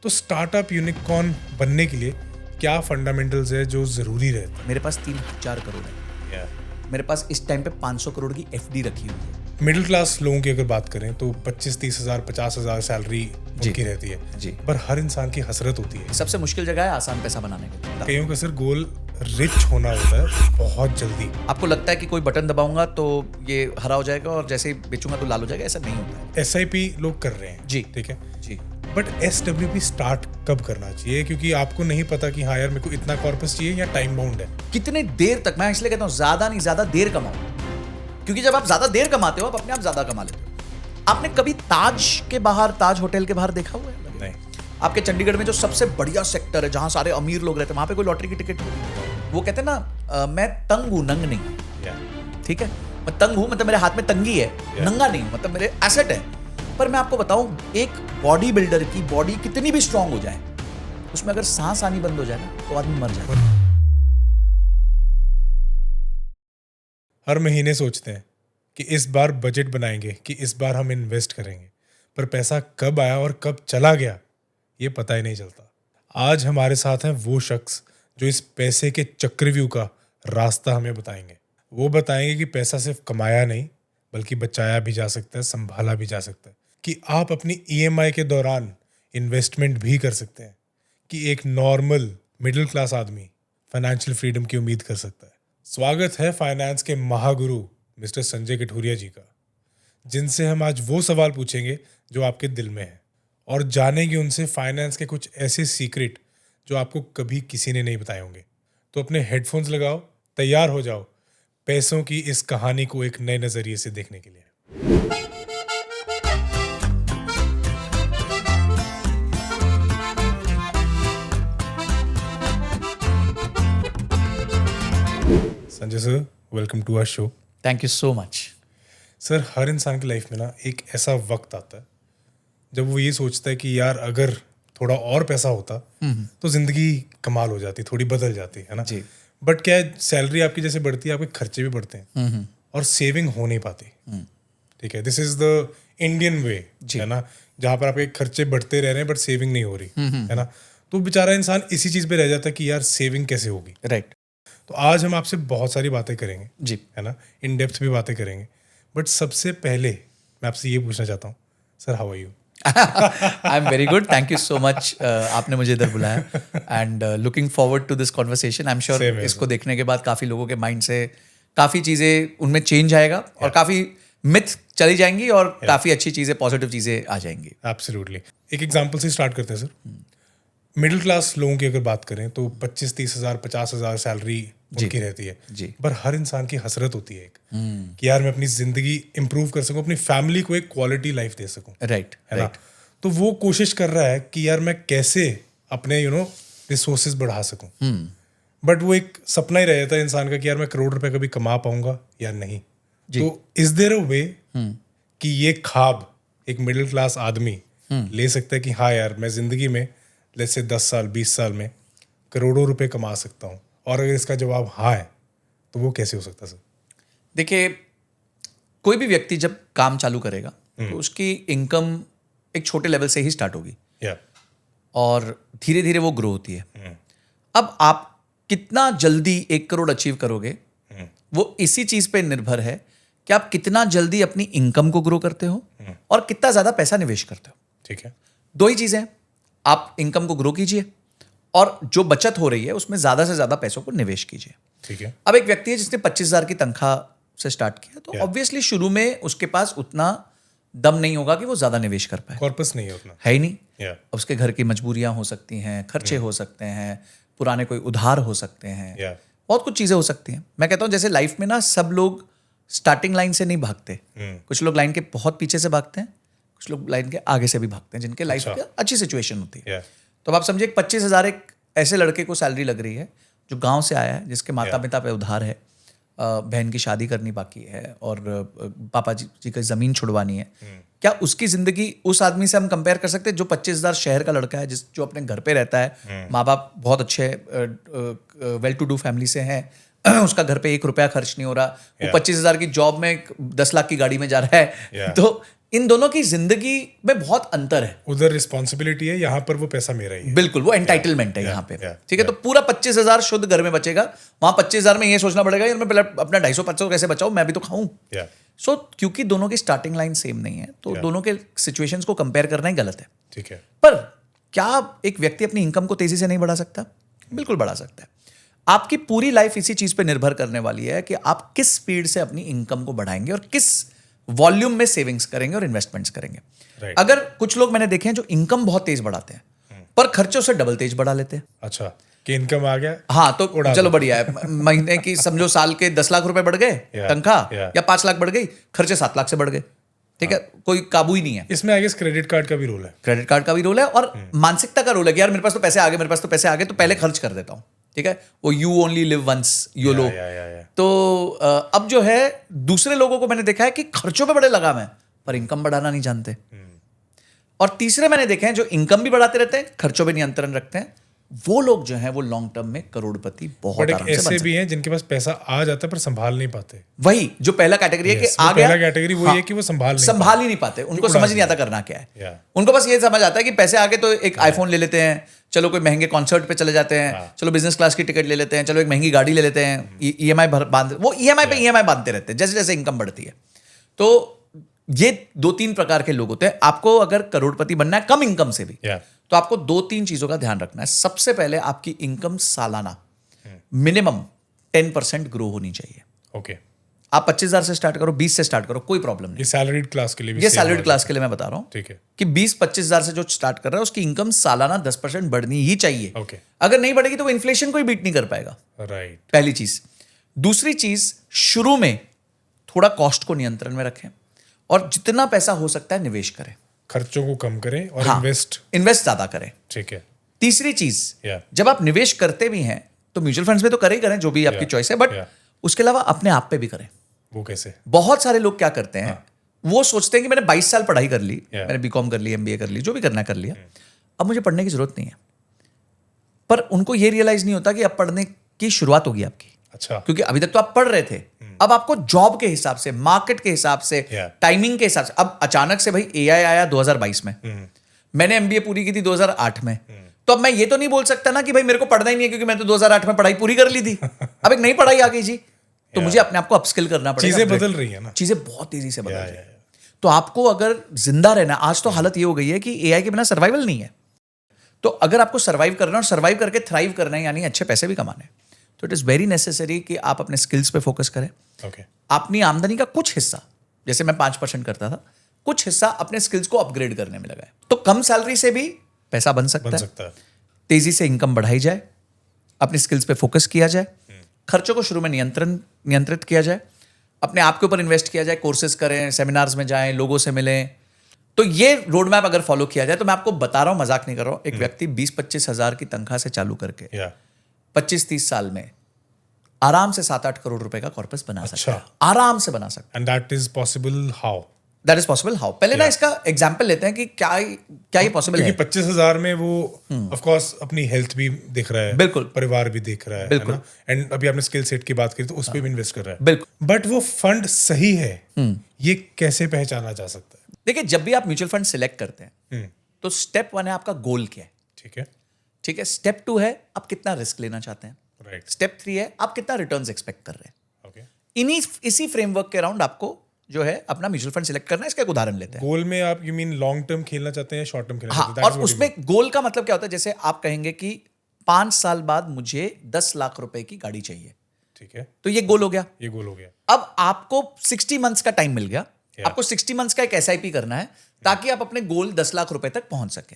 तो startup unicorn बनने के लिए क्या फंडामेंटल्स है जो ज़रूरी रहता है? मेरे पास 3-4 करोड़ है। मेरे पास इस टाइम पे 500 करोड़ की एफडी रखी हुई है। मिडिल क्लास लोगों की अगर बात करें तो 25-30 हज़ार 50 हज़ार सैलरी उनकी रहती है जी। पर हर इंसान की हसरत होती है। सबसे मुश्किल जगह है आसान पैसा बनाने के लिए। कईयों का सर गोल रिच होना होता है बहुत जल्दी। आपको लगता है कि कोई बटन दबाऊंगा तो ये हरा हो जाएगा और जैसे ही बेचूंगा तो लाल हो जाएगा, ऐसा नहीं होता है। SIP लोग कर रहे हैं जी। ठीक है जी। बट SWP स्टार्ट कब करना चाहिए? क्योंकि आपको नहीं पता कि हाँ यार मेरे को इतना कॉर्पस चाहिए या टाइम बाउंड है। कितने देर तक, मैं इसलिए कहता हूँ ज्यादा नहीं ज्यादा देर कमाओ, क्योंकि जब आप ज्यादा देर कमाते हो आप अपने आप ज्यादा कमा लेते हो। आपने कभी ताज होटल के बाहर देखा हुआ है? नहीं। आपके चंडीगढ़ में जो सबसे बढ़िया सेक्टर है जहां सारे अमीर लोग रहते हैं, वहां पे कोई लॉटरी की टिकट नहीं। वो कहते हैं ना, मैं तंग हूं नंग नहीं। ठीक है, मैं तंग हूं मतलब मेरे हाथ में तंगी है, नंगा नहीं मतलब मेरे एसेट है। पर मैं आपको बताऊं, एक बॉडी बिल्डर की बॉडी कितनी भी स्ट्रांग हो जाए, उसमें अगर सांस आनी बंद हो जाए ना तो आदमी मर जाए। हर महीने सोचते हैं कि इस बार बजट बनाएंगे, कि इस बार हम इन्वेस्ट करेंगे, पर पैसा कब आया और कब चला गया ये पता ही नहीं चलता। आज हमारे साथ हैं वो शख्स जो इस पैसे के चक्रव्यूह का रास्ता हमें बताएंगे। वो बताएंगे कि पैसा सिर्फ कमाया नहीं बल्कि बचाया भी जा सकता है, संभाला भी जा सकता है, कि आप अपनी EMI के दौरान इन्वेस्टमेंट भी कर सकते हैं, कि एक नॉर्मल मिडिल क्लास आदमी फाइनेंशियल फ्रीडम की उम्मीद कर सकता है। स्वागत है फाइनेंस के महागुरु मिस्टर संजय कठुरिया जी का, जिनसे हम आज वो सवाल पूछेंगे जो आपके दिल में है और जानेंगे उनसे फाइनेंस के कुछ ऐसे सीक्रेट जो आपको कभी किसी ने नहीं बताए होंगे। तो अपने हेडफोन्स लगाओ, तैयार हो जाओ पैसों की इस कहानी को एक नए नजरिए से देखने के लिए। Sanjay sir, welcome to our show. Thank you so much. Sir, हर इंसान की लाइफ में ना एक ऐसा वक्त आता है जब वो ये सोचता है कि यार अगर थोड़ा और पैसा होता तो जिंदगी कमाल हो जाती, थोड़ी बदल जाती, है ना जी। बट क्या है, सैलरी आपकी जैसे बढ़ती है आपके खर्चे भी बढ़ते हैं और सेविंग हो नहीं पाती। ठीक है, this is the Indian way, है ना, जहाँ पर आपके खर्चे बढ़ते रह रहे हैं बट सेविंग नहीं हो रही, है ना। तो बेचारा इंसान इसी चीज पे रह जाता है कि यार सेविंग कैसे होगी। राइट। तो आज हम आपसे बहुत सारी बातें करेंगे जी। है ना, इन डेप्थ भी बातें करेंगे। बट सबसे पहले मैं आपसे ये पूछना चाहता हूँ, sir how are you? I am very good, thank you so much. आपने मुझे इधर बुलाया and looking forward to this conversation. I am sure इसको देखने के बाद काफ़ी लोगों के माइंड से काफ़ी चीज़ें उनमें चेंज आएगा और काफ़ी मिथ चली जाएंगी और काफ़ी अच्छी चीज़ें, पॉजिटिव चीज़ें आ जाएंगी। एब्सोल्युटली। एक एग्जांपल से स्टार्ट करते हैं सर। मिडिल क्लास लोगों की अगर बात करें तो 25-30 हज़ार 50 हज़ार सैलरी उनकी रहती है जी। पर हर इंसान की हसरत होती है एक कि यार मैं अपनी जिंदगी इंप्रूव कर सकूं, अपनी फैमिली को एक क्वालिटी लाइफ दे सकूं, राइट, है ना। तो वो कोशिश कर रहा है कि यार मैं कैसे अपने रिसोर्सेज बढ़ा सकूं। बट वो एक सपना ही रह जाता है इंसान का कि यार मैं करोड़ रुपए कभी कमा पाऊंगा या नहीं। तो इज देयर अ वे कि ये ख्वाब एक मिडिल क्लास आदमी ले सकता है कि हाँ यार मैं जिंदगी में लेट्स से 10 साल 20 साल में करोड़ों रुपए कमा सकता हूँ? और अगर इसका जवाब हाँ है तो वो कैसे हो सकता है सर? देखिए, कोई भी व्यक्ति जब काम चालू करेगा तो उसकी इनकम एक छोटे लेवल से ही स्टार्ट होगी और धीरे धीरे वो ग्रो होती है। अब आप कितना जल्दी 1 करोड़ अचीव करोगे वो इसी चीज पे निर्भर है कि आप कितना जल्दी अपनी इनकम को ग्रो करते हो और कितना ज्यादा पैसा निवेश करते हो। ठीक है, दो ही चीजें हैं, आप इनकम को ग्रो कीजिए और जो बचत हो रही है उसमें ज्यादा से ज्यादा पैसों को निवेश कीजिए। ठीक है। अब एक व्यक्ति है जिसने 25,000 की तनख्वाह से स्टार्ट किया तो ऑब्वियसली शुरू में उसके पास उतना दम नहीं होगा कि वो ज्यादा निवेश कर पाए, कॉर्पस नहीं है उतना, है ही नहीं। उसके घर की मजबूरियां हो सकती हैं, खर्चे हो सकते हैं, पुराने कोई उधार हो सकते हैं, बहुत कुछ चीजें हो सकती हैं। मैं कहता हूं जैसे लाइफ में ना सब लोग स्टार्टिंग लाइन से नहीं भागते, कुछ लोग लाइन के बहुत पीछे से भागते हैं, कुछ लोग लाइन के आगे से भी भागते हैं जिनके लाइफ में अच्छी सिचुएशन होती है। तो आप समझिए 25,000 एक ऐसे लड़के को सैलरी लग रही है जो गांव से आया है, जिसके माता पिता पे उधार है, बहन की शादी करनी बाकी है और पापा जी की ज़मीन छुड़वानी है। क्या उसकी ज़िंदगी उस आदमी से हम कंपेयर कर सकते हैं जो 25,000 शहर का लड़का है, जो अपने घर पे रहता है, माँ बाप बहुत अच्छे वेल टू डू फैमिली से हैं, उसका घर पे 1 रुपया खर्च नहीं हो रहा, वो 25,000 की जॉब में 10 लाख की गाड़ी में जा रहा है। तो इन दोनों की जिंदगी में बहुत अंतर है। उधर रिस्पॉन्सिबिलिटी है, यहाँ पर वो पैसा मेरा ही है। बिल्कुल, वो एंटाइटलमेंट है यहाँ पे। yeah, ठीक है, तो पूरा 25,000 शुद्ध घर में बचेगा, वहां 25,000 में ये सोचना पड़ेगा यार मैं पहले अपना 250-500 कैसे बचाऊं, मैं भी तो खाऊं। सो क्योंकि दोनों की स्टार्टिंग लाइन सेम नहीं है, तो दोनों के सिचुएशंस को कंपेयर करना ही गलत है। ठीक है, पर क्या एक व्यक्ति अपनी इनकम को तेजी से नहीं बढ़ा सकता? बिल्कुल बढ़ा सकता है। आपकी पूरी लाइफ इसी चीज पे निर्भर करने वाली है कि आप किस स्पीड से अपनी इनकम को बढ़ाएंगे और किस वॉल्यूम में सेविंग्स करेंगे और इन्वेस्टमेंट्स करेंगे। Right. अगर कुछ लोग मैंने देखे हैं जो इनकम बहुत तेज बढ़ाते हैं पर खर्चों से डबल तेज बढ़ा लेते हैं। अच्छा, कि इनकम आ गया, हाँ, तो चलो बढ़िया है, महीने की समझो साल के 10 लाख रुपए बढ़ गए तनख्वाह, या 5 लाख बढ़ गई, खर्चे 7 लाख से बढ़ गए। ठीक है, कोई काबू ही नहीं है। इसमें आई गेस क्रेडिट कार्ड का भी रोल है। क्रेडिट कार्ड का भी रोल है और मानसिकता का रोल है कि यार मेरे पास तो पैसे आ गए, मेरे पास तो पैसे आ गए, तो पहले खर्च कर देता हूं। ठीक है, वो you only live once, YOLO. तो अब जो है दूसरे लोगों को मैंने देखा है कि खर्चों पे बड़े लगाम है पर इनकम बढ़ाना नहीं जानते। और तीसरे मैंने देखे हैं जो इनकम भी बढ़ाते रहते हैं, खर्चों पे नियंत्रण रखते हैं, वो लोग जो हैं वो लॉन्ग टर्म में करोड़पति बहुत आराम से बन सकते हैं। ऐसे भी हैं जिनके पास पैसा आ जाता है पर संभाल नहीं पाते। वही जो पहला कैटेगरी है कि आ गया, पहला कैटेगरी वही है कि वो संभाल ही नहीं पाते, उनको समझ नहीं आता करना क्या है। उनको बस ये समझ आता है कि पैसे आ गए तो एक आईफोन ले लेते हैं, चलो कोई महंगे कॉन्सर्ट पे चले जाते हैं, चलो बिजनेस क्लास की टिकट ले लेते हैं, चलो एक महंगी गाड़ी ले लेते हैं, ईएमआई बांध, वो ईएमआई पे ईएमआई बांधते रहते हैं जैसे जैसे इनकम बढ़ती है। तो ये 2-3 प्रकार के लोग होते हैं। आपको अगर करोड़पति बनना है कम इनकम से भी, तो आपको 2-3 चीजों का ध्यान रखना है। सबसे पहले आपकी इनकम सालाना मिनिमम 10% ग्रो होनी चाहिए। ओके, आप 25,000 से स्टार्ट करो, 20 से स्टार्ट करो, कोई प्रॉब्लम नहीं। ये सैलरीड क्लास के लिए भी, ये सैलरीड क्लास के लिए मैं बता रहा हूं। ठीक है, कि 20-25,000 से जो स्टार्ट कर रहा है उसकी इनकम सालाना 10% बढ़नी ही चाहिए। ओके, अगर नहीं बढ़ेगी तो वो इन्फ्लेशन को ही बीट नहीं कर पाएगा। राइट, पहली चीज। दूसरी चीज, शुरू में थोड़ा कॉस्ट को नियंत्रण में रखें और जितना पैसा हो सकता है निवेश करें, खर्चों को कम करें और इन्वेस्ट ज्यादा करें। ठीक है। तीसरी चीज, जब आप निवेश करते भी हैं तो म्यूचुअल फंड्स में तो करें ही करें, जो भी आपकी चॉइस है, बट उसके अलावा अपने आप पे भी करें। वो कैसे? बहुत सारे लोग क्या करते हैं, वो सोचते हैं कि मैंने 22 साल पढ़ाई कर ली, मैंने बीकॉम कर ली, एमबीए कर ली, जो भी करना कर लिया, अब मुझे पढ़ने की जरूरत नहीं है। पर उनको ये रियलाइज नहीं होता कि अब पढ़ने की शुरुआत होगी आपकी। अच्छा, क्योंकि अभी तक तो आप पढ़ रहे थे, अब आपको जॉब के हिसाब से, मार्केट के हिसाब से, टाइमिंग के हिसाब से, अब अचानक से भाई एआई आया 2022 में, मैंने एमबीए पूरी की थी 2008 में, तो अब मैं ये तो नहीं बोल सकता ना कि भाई मेरे को पढ़ना ही नहीं है क्योंकि मैंने तो 2008 में पढ़ाई पूरी कर ली थी, अब एक नई पढ़ाई आ गई जी, तो मुझे अपने आप को अपस्किल करना पड़ेगा। चीजें बदल रही है ना, चीजें बहुत तेजी से बदल रही है। तो आपको अगर जिंदा रहना, आज तो हालत ये हो गई है कि एआई के बिना सर्वाइवल नहीं है। तो अगर आपको सर्वाइव करना और सर्वाइव करके थ्राइव करना है, यानी अच्छे पैसे भी कमाने, तो इट इज वेरी नेसेसरी कि आप अपने स्किल्स पे फोकस करें। अपनी आमदनी का कुछ हिस्सा, जैसे मैं 5% करता था, कुछ हिस्सा अपने स्किल्स को अपग्रेड करने में लगाए, तो कम सैलरी से भी पैसा बन सकता है। तेजी से इनकम बढ़ाई जाए, अपने स्किल्स पे फोकस किया जाए, खर्चों को शुरू में नियंत्रित किया जाए, अपने आप के ऊपर इन्वेस्ट किया जाए, कोर्सेज करें, सेमिनार्स में जाएं, लोगों से मिलें। तो ये रोड मैप अगर फॉलो किया जाए, तो मैं आपको बता रहा हूं, मजाक नहीं कर रहा हूं, एक व्यक्ति 20-25 हजार की तनख्वाह से चालू करके 25-30 साल में आराम से 7-8 करोड़ रुपए का कॉर्पस बना सकता है, आराम से बना सकता है। And that is possible how? That is possible how? पहले ना इसका एग्जाम्पल लेते हैं कि क्या ये पॉसिबल है। 25,000 में वो ऑफ कोर्स अपनी हेल्थ भी देख रहा है, बिल्कुल, परिवार भी देख रहा है ना, एंड अभी आपने स्किल सेट की बात करी तो उस पर भी इन्वेस्ट कर रहा है, बिल्कुल। बट वो फंड सही है, ये कैसे पहचाना जा सकता है? देखिए, जब भी आप म्यूचुअल फंड सिलेक्ट करते हैं तो स्टेप 1 है आपका गोल क्या है, ठीक है। स्टेप 2 है आप कितना रिस्क लेना चाहते हैं, राइट। स्टेप 3 है आप कितना रिटर्न्स एक्सपेक्ट कर रहे हैं, ओके। इसी फ्रेमवर्क के अराउंड आपको जो है अपना म्यूचुअल फंड सिलेक्ट करना है। इसका एक उदाहरण लेते हैं। गोल में आप यू मीन लॉन्ग टर्म खेलना चाहते हैं, शॉर्ट टर्म खेलना चाहते हैं? और उसमें गोल का मतलब क्या होता है, जैसे आप कहेंगे कि 5 साल बाद मुझे 10 लाख रुपए की गाड़ी चाहिए, ठीक है, तो ये गोल हो गया। ये गोल हो गया। अब आपको 60 मंथ्स का टाइम मिल गया, आपको 60 मंथ्स का एक एसआईपी करना है ताकि आप अपने गोल 10 लाख रुपए तक पहुंच सके।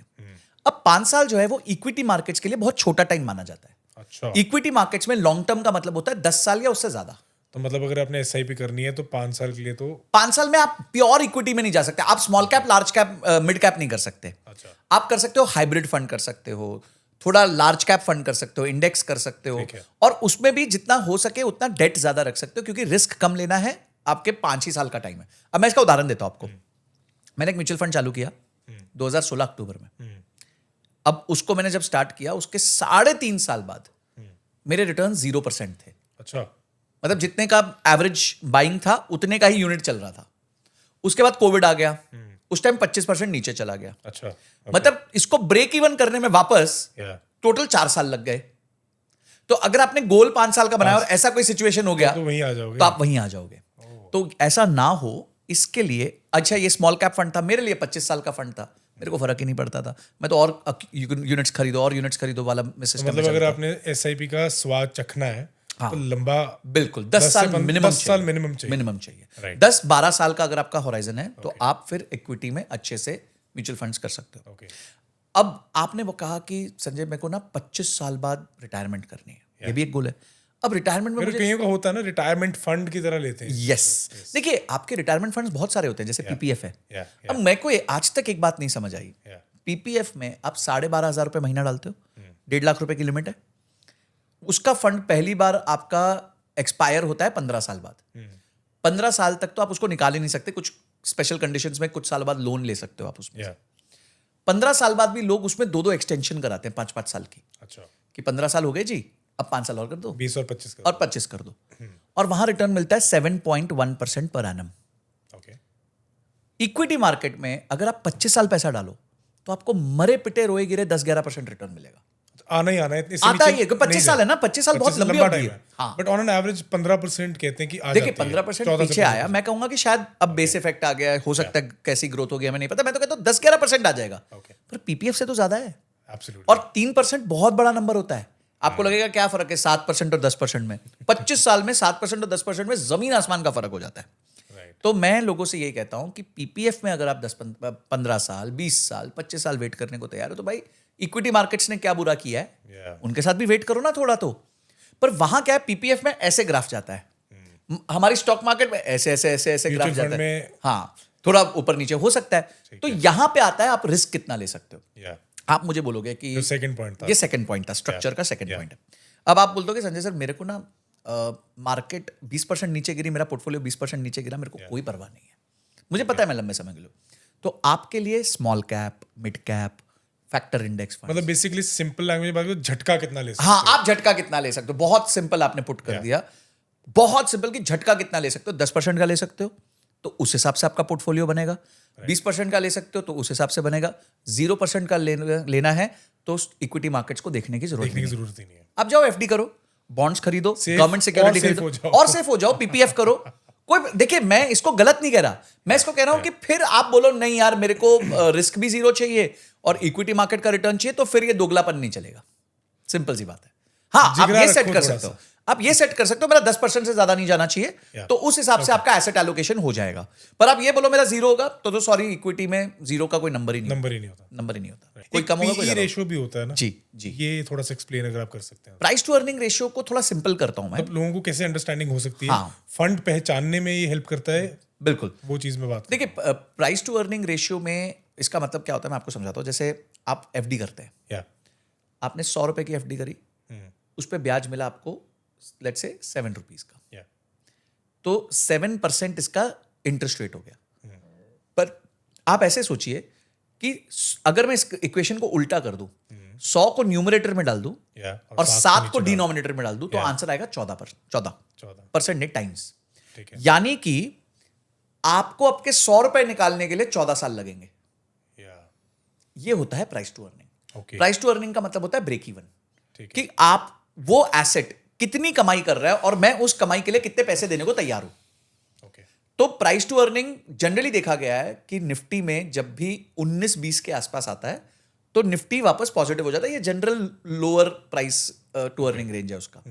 अब 5 साल जो है वो इक्विटी मार्केट्स के लिए बहुत छोटा टाइम माना जाता है। अच्छा, इक्विटी मार्केट्स में लॉन्ग टर्म का मतलब होता है 10 साल या उससे ज्यादा। तो मतलब अगर आपने एसआईपी करनी है तो 5 साल के लिए, तो 5 साल में आप प्योर इक्विटी में नहीं जा सकते, आप small cap, large cap, mid cap नहीं कर सकते। अच्छा, आप कर सकते हो हाइब्रिड फंड कर सकते हो, थोड़ा लार्ज कैप फंड कर सकते हो, इंडेक्स कर सकते हो, और उसमें भी जितना हो सके उतना डेट ज्यादा रख सकते हो क्योंकि रिस्क कम लेना है। आपके 5 ही साल का टाइम है। अब मैं इसका उदाहरण देता हूं आपको। मैंने एक म्यूचुअल फंड चालू किया 2016 अक्टूबर में। अब उसको मैंने जब स्टार्ट किया उसके 3.5 साल बाद मेरे रिटर्न 0% थे। अच्छा, मतलब जितने का एवरेज बाइंग था उतने का ही यूनिट चल रहा था। उसके बाद कोविड आ गया, उस टाइम 25% नीचे चला गया। अच्छा, मतलब इसको ब्रेक इवन करने में वापस या टोटल 4 साल लग गए। तो अगर आपने गोल 5 साल का बनाया और ऐसा कोई सिचुएशन हो गया तो वहीं आ जाओगे। तो आप वहीं आ जाओगे। तो ऐसा ना हो इसके लिए, अच्छा ये स्मॉल कैप फंड था, मेरे लिए 25 साल का फंड था, मेरे को फर्क ही नहीं पड़ता था। मैं तो और यूनिट्स खरीदो और यूनिट्स खरीदो वाला सिस्टम। मतलब अगर आपने एसआईपी का स्वाद चखना है तो लंबा, बिल्कुल 10 साल मिनिमम 10 साल मिनिमम चाहिए। मिनिमम चाहिए। Right. 10-12 साल का अगर आपका होराइजन है तो आप फिर इक्विटी में अच्छे से म्यूचुअल फंड्स कर सकते हो। ओके, अब आपने वो कहा कि संजय मेरे को ना 25 साल बाद रिटायरमेंट करनी है, ये भी एक गोल है। अब रिटायरमेंट में मेरे कईयों का होता है ना, रिटायरमेंट फंड की तरह लेते हैं। यस, देखिए आपके रिटायरमेंट फंड्स बहुत सारे होते हैं, जैसे पीपीएफ है। या अब मेरे को आज तक एक बात नहीं समझ आई, या पीपीएफ में आप 12,500 रुपए महीना डालते हो, 1.5 लाख रुपए की लिमिट है, उसका फंड पहली बार आपका एक्सपायर होता है 15 साल बाद। 15 साल तक तो आप उसको निकाल ही नहीं सकते, कुछ स्पेशल कंडीशंस में कुछ साल बाद लोन ले सकते हो आप उसमें। या 15 साल बाद भी लोग उसमें 2-2 एक्सटेंशन कराते हैं 5-5 साल की, अच्छा, कि 15 साल हो गए जी, अब 5 साल और कर दो 20 और 25 का। और 25 कर दो, और वहां रिटर्न मिलता है 7.1% per annum. Okay, equity market में अगर आप 25 साल पैसा डालो तो आपको मरे पिटे रोए गिरे 10-11% रिटर्न मिलेगा। आना ही आना है, इससे आता नीचे ही है, 25 साल है ना, 25 साल बहुत लंबी अवधि है। हाँ, बट ऑन एन एवरेज 15% कहते हैं कि आ देखिए जाती है। 15% 14 से पीछे आया, मैं कहूंगा कि शायद अब बेस इफेक्ट आ गया है, हो सकता है कैसी ग्रोथ हो गया हमें नहीं पता, मैं तो कहता हूँ 10-11% आ जाएगा, ओके, पर पीपीएफ से तो ज्यादा है। एब्सोल्युटली। और 3% बहुत बड़ा नंबर होता है। आपको लगेगा क्या फर्क है 7% और 10% में? 25 साल में 7% और 10% में जमीन आसमान का फर्क हो जाता है। राइट, तो मैं लोगों से यही कहता हूं कि पीपीएफ में अगर आप 15 साल, 20 साल, 25 साल वेट करने को तैयार हो तो भाई इक्विटी मार्केट्स ने क्या बुरा किया है, या उनके साथ भी वेट करो ना थोड़ा तो। पर वहां क्या है, पीपीएफ में ऐसे ग्राफ जाता है, हमारी स्टॉक मार्केट में ऐसे ऐसे ऐसे ऐसे ग्राफ म्यूचुअल जाता फंड है। में हाँ, थोड़ा ऊपर नीचे हो सकता है। तो यहां पे आता है आप रिस्क कितना ले सकते हो। या आप मुझे बोलोगे कि जो सेकंड पॉइंट था, ये सेकंड पॉइंट था, स्ट्रक्चर का सेकंड पॉइंट है। अब आप बोल दोगे संजय सर मेरे को ना मार्केट 20% नीचे गिरी, मेरा पोर्टफोलियो 20% नीचे गिरा, मेरे को कोई परवाह नहीं है, मुझे पता है मैं लंबे समय के लिए। तो आपके लिए small cap, mid cap, factor index fund, मतलब बेसिकली सिंपल लैंग्वेज में बात करो, झटका कितना ले सकते हाँ आप झटका कितना ले सकते हो, बहुत सिंपल आपने पुट कर दिया, बहुत सिंपल कि झटका कितना ले सकते हो। 10% का ले सकते हो तो उस हिसाब से आपका पोर्टफोलियो बनेगा, 20% का ले सकते हो तो उस हिसाब से बनेगा, 0% का लेना है तो इक्विटी मार्केट्स को देखने की जरूरत देखने की नहीं है। जरूरत ही नहीं है। आप जाओ एफडी करो, बॉन्ड्स खरीदो, Safe गवर्नमेंट सिक्योरिटी और safe खरीदो हो जाओ। और सेफ हो जाओ, पीपीएफ करो। कोई देखिए मैं इसको गलत नहीं कह रहा, मैं इसको कह रहा हूं कि फिर आप बोलो नहीं यार मेरे को रिस्क भी जीरो चाहिए और इक्विटी मार्केट का रिटर्न चाहिए, तो फिर ये दोगलापन नहीं चलेगा। सिंपल सी बात है। हाँ आप जिगरा ये सेट रखो कर थोड़ा सकते हो, आप ये सेट कर सकते हो मेरा 10% से ज्यादा नहीं जाना चाहिए, Yeah. तो उस हिसाब से आपका एसेट एलोकेशन हो जाएगा। पर आप ये बोलो मेरा जीरो होगा तो सॉरी, इक्विटी में जीरो का कोई नंबर ही नहीं, नंबर ही नहीं होता। नंबर ही नहीं होता, कोई कम होगा कोई ज्यादा होगा। रेशियो भी होता है ना जी जी, ये थोड़ा सा एक्सप्लेन अगर आप कर सकते हैं। प्राइस टू अर्निंग रेशियो को थोड़ा सिंपल करता हूं मैं। मतलब लोगों को कैसे अंडरस्टैंडिंग हो सकती है, हाँ। फंड पहचानने में ये हेल्प करता है, बिल्कुल, वो चीज में बात। देखिए प्राइस टू अर्निंग रेशियो में इसका मतलब क्या होता है मैं आपको समझाता हूँ। जैसे आप एफडी करते हैं, या आपने 100 रुपए की एफडी करी, उस पर ब्याज मिला आपको लेट्स से 7 रुपीज का, या तो 7% इसका इंटरेस्ट रेट हो गया। पर आप ऐसे सोचिए कि अगर मैं इस इक्वेशन को उल्टा कर दूं, 100 को न्यूमरेटर में डाल दूं या और 7 को डिनोमिनेटर में डाल दूं, तो आंसर आएगा 14% 14 नहीं टाइम्स। ठीक है, यानी कि आपको आपके 100 रुपए निकालने के लिए 14 साल लगेंगे। या ये होता है price to earning. Okay, price to earning का मतलब होता है ब्रेक इवन, ठीक है, कि आप वो एसेट कितनी कमाई कर रहा है और मैं उस कमाई के लिए कितने पैसे देने को तैयार हूं। ओके, तो प्राइस टू अर्निंग जनरली देखा गया है कि निफ्टी में जब भी 19-20 के आसपास आता है तो निफ्टी वापस पॉजिटिव हो जाता है। ये general lower price to earning range है उसका,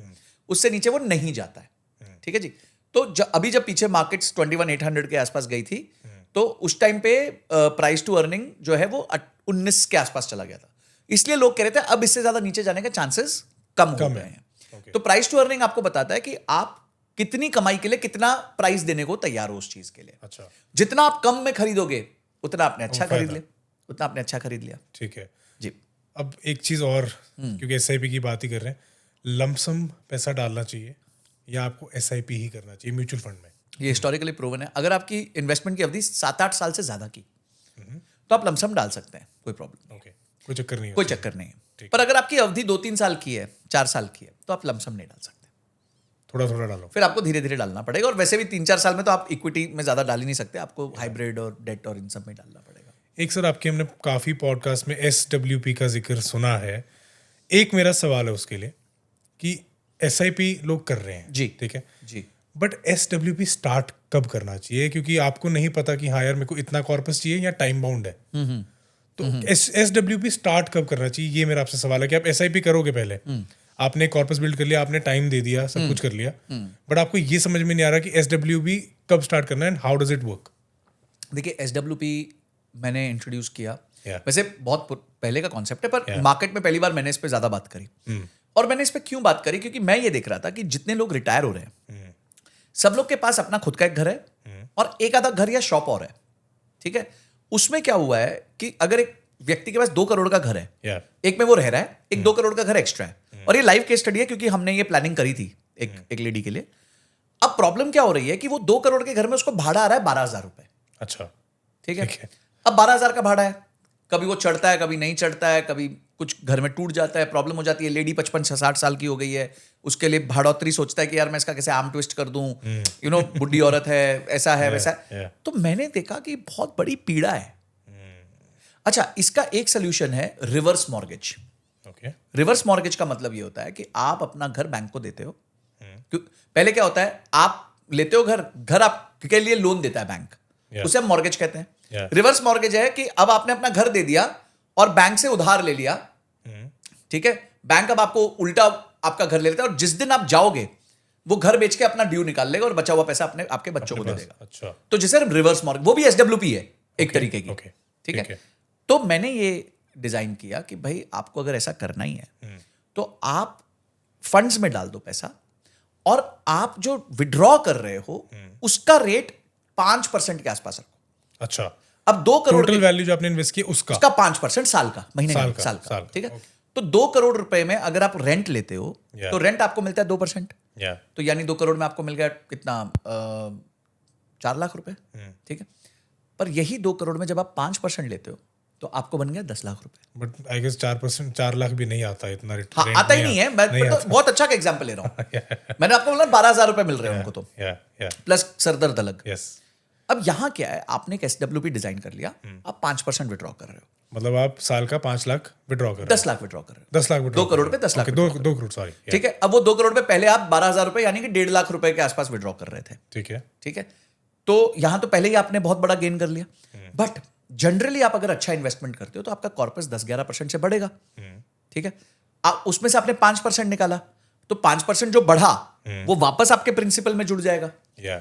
उससे नीचे वो नहीं जाता है। ठीक है जी। तो अभी जब पीछे मार्केट्स 21,800 के आसपास गई थी तो उस टाइम पे प्राइस टू अर्निंग जो है वो 19 के आसपास चला गया था, इसलिए लोग कह रहे थे अब इससे ज्यादा नीचे जाने के चांसेस कम हो गए हैं। तो प्राइस टू अर्निंग आपको बताता है कि आप कितनी कमाई के लिए कितना प्राइस देने को तैयार हो उस चीज के लिए। अच्छा, जितना आप कम में खरीदोगे उतना आपने अच्छा खरीद लिया, उतना आपने अच्छा खरीद लिया। ठीक है जी। अब एक चीज और, क्योंकि एसआईपी की बात ही कर रहे हैं, लमसम पैसा डालना चाहिए या आपको एसआईपी ही करना चाहिए म्यूचुअल फंड में? ये हिस्टोरिकली प्रूवन है। अगर आपकी इन्वेस्टमेंट की अवधि 7-8 साल से ज्यादा की तो आप लमसम डाल सकते हैं, कोई प्रॉब्लम, ओके, कोई चक्कर नहीं है, कोई चक्कर नहीं है। पर अगर आपकी अवधि 2-3 साल की है, 4 साल की है, तो आप लमसम नहीं डाल सकते। थोड़ा थोड़ा डालो। फिर आपको धीरे धीरे डालना पड़ेगा, और वैसे भी 3-4 साल में तो आप इक्विटी में ज़्यादा डाल ही नहीं सकते, आपको हाइब्रिड और डेट और इन सब में डालना पड़ेगा। एक सर, आपके हमने काफ़ी पॉडकास्ट में SWP का जिक्र सुना है। एक मेरा सवाल है उसके लिए कि SIP लोग कर रहे हैं जी, ठीक है जी, बट SWP स्टार्ट कब करना चाहिए, क्योंकि आपको नहीं पता कि हाँ यार मेरे को इतना कॉर्पस चाहिए या टाइम बाउंड है, तो SWP स्टार्ट कब करना चाहिए, ये मेरा आपसे सवाल है। कि आप SIP करोगे पहले, आपने कॉर्पस बिल्ड कर लिया, आपने टाइम दे दिया, सब कुछ कर लिया, बट आपको ये समझ में नहीं आ रहा कि SWP कब स्टार्ट करना है and how does it work. देखिए SWP मैंने इंट्रोड्यूस किया, Yeah. वैसे बहुत पहले का कॉन्सेप्ट है, पर मार्केट में पहली बार मैंने इस पे ज़्यादा बात करी। और मैंने इस पे क्यों बात करी, क्योंकि मैं ये देख रहा था कि जितने लोग रिटायर हो रहे हैं, सब लोग के पास अपना खुद का एक घर है और एक आधा घर या शॉप और है, ठीक है। उसमें क्या हुआ है कि अगर एक व्यक्ति के पास 2 करोड़ का घर है, एक में वो रह रहा है, एक 2 करोड़ का घर एक्स्ट्रा है, और ये लाइव केस स्टडी है क्योंकि हमने ये प्लानिंग करी थी एक लेडी के लिए। अब प्रॉब्लम क्या हो रही है कि वो 2 करोड़ के घर में उसको भाड़ा आ रहा है 12,000 रुपए। अच्छा, ठीक है। अब 12,000 का भाड़ा है, कभी वो चढ़ता है, कभी नहीं चढ़ता है, कभी कुछ घर में टूट जाता है, प्रॉब्लम हो जाती है। लेडी 55-60 साल की हो गई है, उसके लिए भाड़ोतरी सोचता है कि यार मैं इसका कैसे आर्म ट्विस्ट कर दूं, बुढ़ी औरत है, ऐसा है वैसा है। तो मैंने देखा कि बहुत बड़ी पीड़ा है। अच्छा, इसका एक सोल्यूशन है रिवर्स मॉर्गेज। रिवर्स मॉर्गेज का मतलब ये होता है कि आप अपना घर बैंक को देते हो। पहले क्या होता है, आप लेते हो घर आपके लिए लोन देता है बैंक, उसे हम मॉर्गेज कहते हैं। रिवर्स मॉर्गेज है कि अब आपने अपना घर दे दिया और बैंक से उधार ले लिया, ठीक है। बैंक अब आपको उल्टा आपका घर ले लेता है, और जिस दिन आप जाओगे वो घर बेच के अपना ड्यू निकाल लेगा और बचा हुआ पैसा आपके बच्चों को दे देगा। अच्छा, तो जिसे रिवर्स मॉर्गेज, वो भी SWP है एक तरीके की, ठीक है। तो मैंने ये डिजाइन किया कि भाई आपको अगर ऐसा करना ही है तो आप फंड्स में डाल दो पैसा, और आप जो विड्रॉ कर रहे हो उसका रेट 5% के आसपास रखो। अच्छा, अब 2 करोड़ टोटल वैल्यू जो आपने इन्वेस्ट किया उसका 5% साल का, महीने का, साल का, ठीक है। तो 2 करोड़ रुपए में अगर आप रेंट लेते हो तो रेंट आपको मिलता है 2%, तो यानी 2 करोड़ में आपको मिल गया कितना, 4 लाख रुपए, ठीक है। पर यही 2 करोड़ में जब आप 5% लेते हो तो आपको बन गया 10 लाख रुपए। बट आई गेस 4%, 4 लाख भी नहीं आता इतना रेट। हाँ, आता ही नहीं है। मैं तो बहुत अच्छा का एग्जांपल ले रहा हूँ। मैंने आपको बोला 12,000 रुपए मिल रहे हैं उनको, तो प्लस सरदर्द अलग। अब यहां क्या है, आपने एक SWP डिजाइन कर लिया, आप 5% विड्रॉ कर रहे हो, मतलब आप साल का 5 लाख विड्रॉ कर रहे हो, 10 लाख विड्रॉ कर रहे हो, 10 लाख विड्रॉ, 2 करोड़ पे 10 लाख, 2 करोड़, सॉरी, ठीक है। अब वो 2 करोड़ पे पहले आप 12,000 रुपए यानी कि 1.5 लाख रुपए के आसपास विड्रॉ कर रहे थे, ठीक है, ठीक है। तो यहां तो पहले ही आपने बहुत बड़ा गेन कर लिया। बट जनरली आप अगर अच्छा इन्वेस्टमेंट करते हो तो आपका कॉर्पस 10-11% से बढ़ेगा, ठीक है। उसमें से आपने 5% निकाला, तो 5% जो बढ़ा वो वापस आपके प्रिंसिपल में जुड़ जाएगा।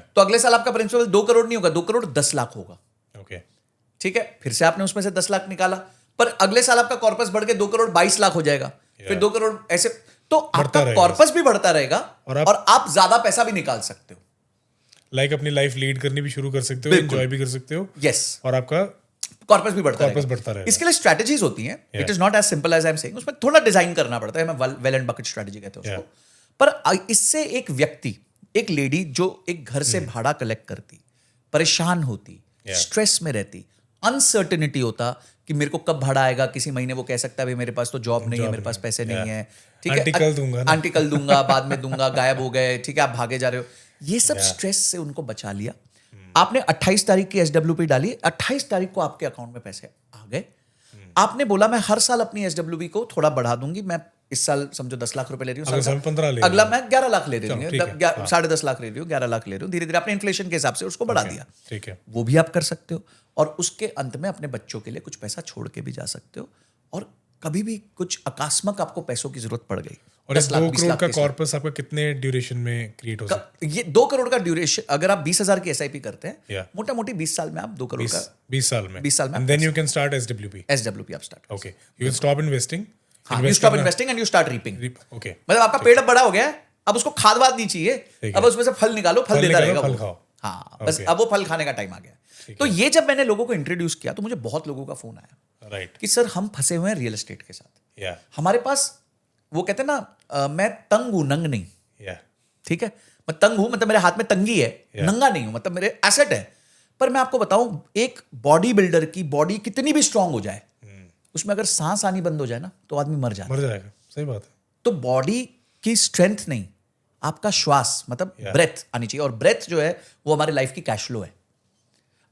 तो अगले साल आपका प्रिंसिपल 2 करोड़ नहीं होगा, 2 करोड़ 10 लाख होगा, ठीक है। फिर से आपने उसमें से 10 लाख निकाला, पर अगले साल आपका कॉर्पस बढ़ के 2 करोड़ 22 लाख हो जाएगा, फिर 2 करोड़ ऐसे, तो आपका कॉर्पस भी बढ़ता रहेगा और आप ज्यादा पैसा भी निकाल सकते हो। लाइक अपनी लाइफ लीड करनी भी शुरू कर सकते हो, एंजॉय भी कर सकते हो, यस, और आपका कॉर्पस भी बढ़ता रहेगा। इसके लिए स्ट्रेटजीज होती हैं, it is not as simple as I am saying, उसमें थोड़ा डिजाइन करना पड़ता है, मैं वेल एंड बकेट स्ट्रेटजी कहते हैं उसको। पर इससे एक व्यक्ति, एक लेडी जो एक घर से भाड़ा कलेक्ट करती, परेशान होती, स्ट्रेस में रहती, अनसर्टेनिटी होता कि मेरे को कब भाड़ा आएगा, किसी महीने वो कह सकता है भाई मेरे पास तो जॉब नहीं है, मेरे पास पैसे नहीं है, ठीक है, आंटी कल दूंगा, बाद में दूंगा, गायब हो गए, ठीक है, आप भागे जा रहे हो, ये सब स्ट्रेस से उनको बचा लिया। आपने 28 तारीख की SWP डाली, 28 तारीख को आपके अकाउंट में पैसे आ गए। आपने बोला मैं हर साल अपनी SWP को थोड़ा बढ़ा दूंगी, मैं इस साल समझो 10 लाख रुपए ले रही हूँ, अगला मैं 11 लाख ले रही हूँ, 10.5 लाख ले रही हूँ, 11 लाख ले रही हूँ, धीरे धीरे आपने इन्फ्लेशन के हिसाब से उसको बढ़ा दिया, ठीक है। वो भी आप कर सकते हो, और उसके अंत में अपने बच्चों के लिए कुछ पैसा छोड़ के भी जा सकते हो। और कभी भी कुछ अकस्मात आपको पैसों की जरूरत पड़ गई, और 2 करोड़ का कॉर्पस आपका कितने ड्यूरेशन में क्रिएट हो सकता है? ये 2 करोड़ का ड्यूरेशन, अगर आप 20,000 की SIP करते हैं, मोटा मोटी 20 साल में आप 2 करोड़ का 20 साल में and then you can start SWP आप start, okay, you can stop investing, you stop investing and you start reaping, okay. मतलब आपका पेड़ अब बड़ा हो गया है, अब उसको खाद वाद नहीं चाहिए, अब उसमें से फल निकालो, फल देता रहेगा, फल खाओ, हाँ, बस अब वो फल खाने का टाइम आ गया। तो ये जब मैंने लोगों को इंट्रोड्यूस किया तो मुझे बहुत लोगों का फोन आया, राइट, कि सर हम फंसे हुए हैं रियल एस्टेट के साथ, हमारे पास, वो कहते हैं ना, मैं तंग हूं, नंग नहीं, ठीक है, मैं तंग हूं मतलब मेरे हाथ में तंगी है, नंगा नहीं हूं, मतलब मेरे एसेट है। पर मैं आपको बताऊं, एक बॉडी बिल्डर की बॉडी कितनी भी स्ट्रांग हो जाए, उसमें अगर सांस आनी बंद हो जाए ना तो आदमी मर जाएगा, सही बात है। तो बॉडी की स्ट्रेंथ नहीं, आपका श्वास मतलब ब्रेथ आनी चाहिए, और ब्रेथ जो है वो हमारे लाइफ की कैश फ्लो है।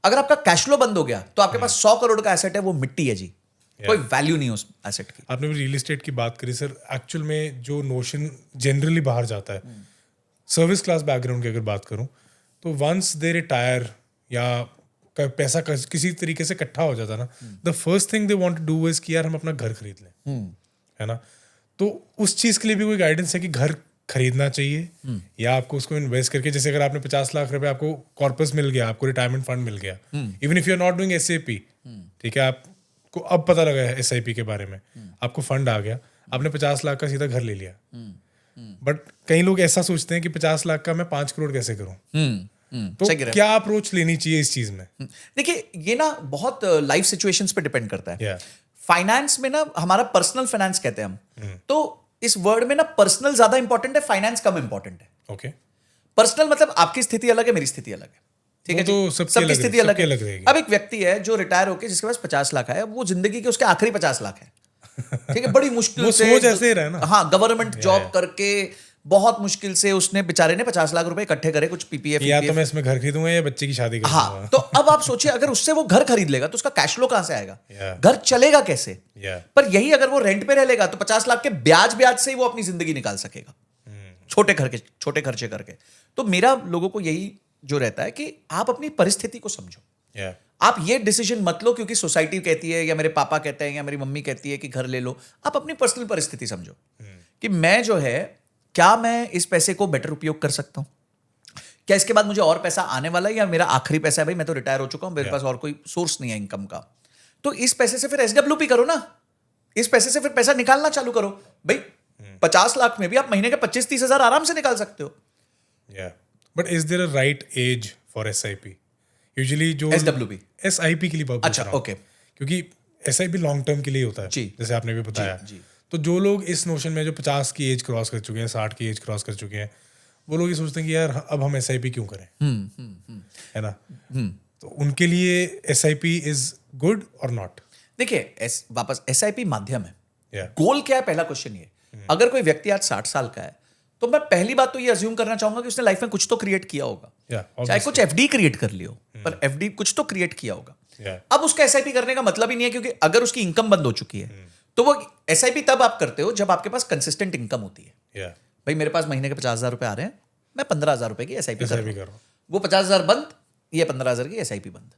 अगर आपका कैश फ्लो बंद हो गया तो आपके पास 100 करोड़ का एसेट है, वो मिट्टी है जी, कोई वैल्यू नहीं है उस एसेट की। आपने भी रियल एस्टेट की बात करी सर, एक्चुअल में जो नोशन जनरली बाहर जाता है, सर्विस क्लास बैकग्राउंड की अगर बात करूं, तो वंस दे रिटायर या पैसा किसी तरीके से इकट्ठा हो जाता है ना, the first thing they want to do is कि यार हम अपना घर खरीद लें, है ना। तो उस चीज़ के लिए भी कोई गाइडेंस है कि घर खरीदना चाहिए या आपको उसको इन्वेस्ट करके, जैसे अगर आपने 50 लाख रुपए आपको कॉर्पस मिल गया, आपको रिटायरमेंट फंड मिल गया, even if you are not doing SIP, ठीक है, आपको अब पता लगा है SIP के बारे में, आपको फंड आ गया, आपने 50 लाख का सीधा घर ले लिया, बट कई लोग ऐसा सोचते हैं कि 50 लाख का मैं 5 करोड़ कैसे करूं। तो क्या अप्रोच लेनी चाहिए इस चीज में? देखिए ये ना बहुत लाइफ सिचुएशंस पे डिपेंड करता है। Yeah. फाइनेंस में ना हमारा पर्सनल फाइनेंस कहते हैं हम, तो इस वर्ड में ना पर्सनल ज्यादा इंपॉर्टेंट है, फाइनेंस कम इंपॉर्टेंट है। ओके, पर्सनल मतलब आपकी स्थिति अलग है, मेरी स्थिति अलग है, ठीक है वो जी? तो सबकी सबकी अलग स्थिति अलग सबकी है। अलग रहेगी। अब एक व्यक्ति है जो रिटायर होकर जिसके पास 50 लाख है, वो जिंदगी के उसके आखिरी 50 लाख है, ठीक है, बड़ी मुश्किल वो से सोच ऐसे ही रहा है ना। हाँ, गवर्नमेंट जॉब करके बहुत मुश्किल से उसने बेचारे ने 50 लाख रुपए इकट्ठे करे, कुछ PPF या तो मैं इसमें घर खरीदूंगा या बच्चे की शादी करूंगा। हाँ, तो अब आप सोचिए अगर उससे वो घर खरीद लेगा तो उसका कैश फ्लो कहां से आएगा? Yeah. घर चलेगा कैसे? Yeah. पर यही अगर वो रेंट पे रह लेगा तो 50 लाख के ब्याज से ही वो अपनी जिंदगी निकाल सकेगा, छोटे खर्चे करके। तो मेरा लोगों को यही जो रहता है कि आप अपनी परिस्थिति को समझो। Yeah. आप ये डिसीजन मत लो क्योंकि सोसाइटी कहती है या मेरे पापा कहते हैं या मेरी मम्मी कहती है कि घर ले लो। आप अपनी पर्सनल परिस्थिति समझो कि मैं जो है, क्या मैं इस पैसे को बेटर उपयोग कर सकता हूं? क्या इसके बाद मुझे और पैसा आने वाला है या मेरा आखिरी पैसा है? भाई मैं तो रिटायर हो चुका हूं, मेरे पास और कोई सोर्स नहीं है इनकम का। तो इस पैसे से फिर SWP करो ना, इस पैसे से फिर पैसा निकालना चालू करो। भाई 50 लाख में भी आप महीने के 25-30 हजार आराम से निकाल सकते हो। Yeah. But is there a right age for SIP? Usually जो SWP SIP के लिए बात अच्छा, ओके, क्योंकि SIP लॉन्ग टर्म के लिए होता है जी, जैसे आपने भी बताया जी। तो जो लोग इस नोशन में जो 50 की एज क्रॉस कर चुके हैं, 60 की एज क्रॉस कर चुके हैं, वो लोग ये सोचते हैं कि यार अब हम SIP क्यों करें, है ना। तो उनके लिए SIP इज गुड और नॉट? देखिए वापस SIP माध्यम है, Yeah. गोल क्या है? पहला क्वेश्चन ये। अगर कोई व्यक्ति आज 60 साल का है तो मैं पहली बात तो ये अज्यूम करना चाहूंगा कि उसने लाइफ में कुछ तो क्रिएट किया होगा। Yeah, चाहे कुछ FD क्रिएट कर लियो, पर FD कुछ तो क्रिएट किया होगा। Yeah. अब उसका SIP करने का मतलब ही नहीं है, क्योंकि अगर उसकी इनकम बंद हो चुकी है तो वो SIP तब आप करते हो जब आपके पास कंसिस्टेंट इनकम होती है। Yeah. भाई मेरे पास महीने के 50,000 रुपए आ रहे हैं, मैं 15,000 रुपए की SIP कर SIP रहा कर हूं। रहा हूँ। वो 50,000 बंद, ये 15,000 की SIP बंद।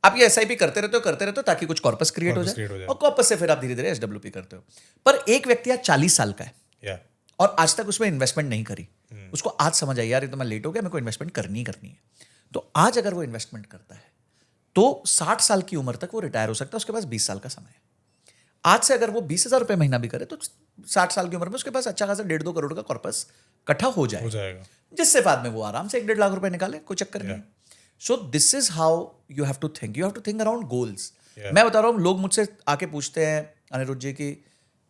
आप ये SIP करते रहते हो ताकि कुछ कॉर्पस क्रिएट हो जाए, और कॉर्पस से फिर आप धीरे धीरे SWP करते हो। पर एक व्यक्ति आज 40 साल का है Yeah. और आज तक उसमें इन्वेस्टमेंट नहीं करी, उसको आज समझ आई यार ये तो मैं लेट हो गया, मेरे को इन्वेस्टमेंट करनी है। तो आज अगर वो इन्वेस्टमेंट करता है तो 60 साल की उम्र तक वो रिटायर हो सकता है, उसके पास 20 साल का समय है। आज से अगर वो 20,000 रुपए महीना भी करे तो 60 साल की उम्र में उसके पास अच्छा खासा 1.5-2 करोड़ का कॉर्पस इकट्ठा हो जाएगा, जिससे बाद में वो आराम से 1-1.5 लाख रुपए निकाले, कोई चक्कर नहीं। So this is how you have to think around goals. मैं बता रहा हूँ, लोग मुझसे आके पूछते हैं अनिरुद्ध जी की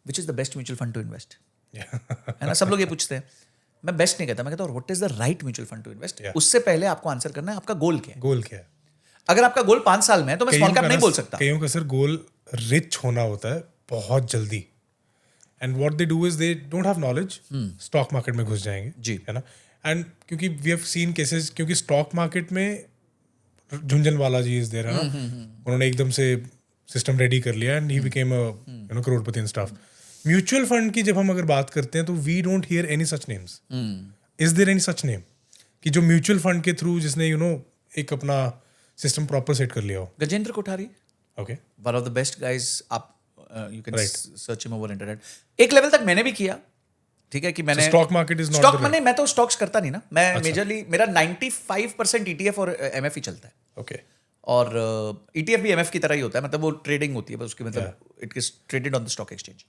which is the best mutual fund to invest, है ना, सब लोग ये पूछते हैं। मैं बेस्ट नहीं कहता, मैं कहता हूँ what is the right mutual fund to invest. उससे पहले आपको आंसर करना है आपका गोल क्या है। गोल क्या है? अगर आपका गोल 5 साल में है तो मैं स्मॉल कैप नहीं बोल सकता। कईयों का सर गोल रिच होना होता है बहुत जल्दी, and what they do is they don't have knowledge, stock market में घुस जाएंगे जी, है ना। एंड क्योंकि वी हैव सीन केसेस, क्योंकि स्टॉक मार्केट में झुंझुनवाला जी इज देयर है ना, उन्होंने एकदम से सिस्टम रेडी कर लिया and he became a crorepati and stuff. Mutual fund की जब हम अगर बात करते हैं तो we don't hear any such names. Is there any such name कि जो म्यूचुअल फंड के थ्रू जिसने एक अपना सिस्टम प्रॉपर सेट कर लिया हो? Gajendra Kothari, okay, one of the best guys. आप you can search him over internet. एक लेवल तक मैंने भी किया, ठीक है, कि मैंने stock market is not stock में नहीं, मैं तो स्टॉक्स करता नहीं ना, मैं मेजरली मेरा 95% ETF और MF ही चलता है। ओके, और ETF भी MF की तरह ही होता है, मतलब वो ट्रेडिंग होती है बस उसकी, मतलब it is traded on the stock exchange.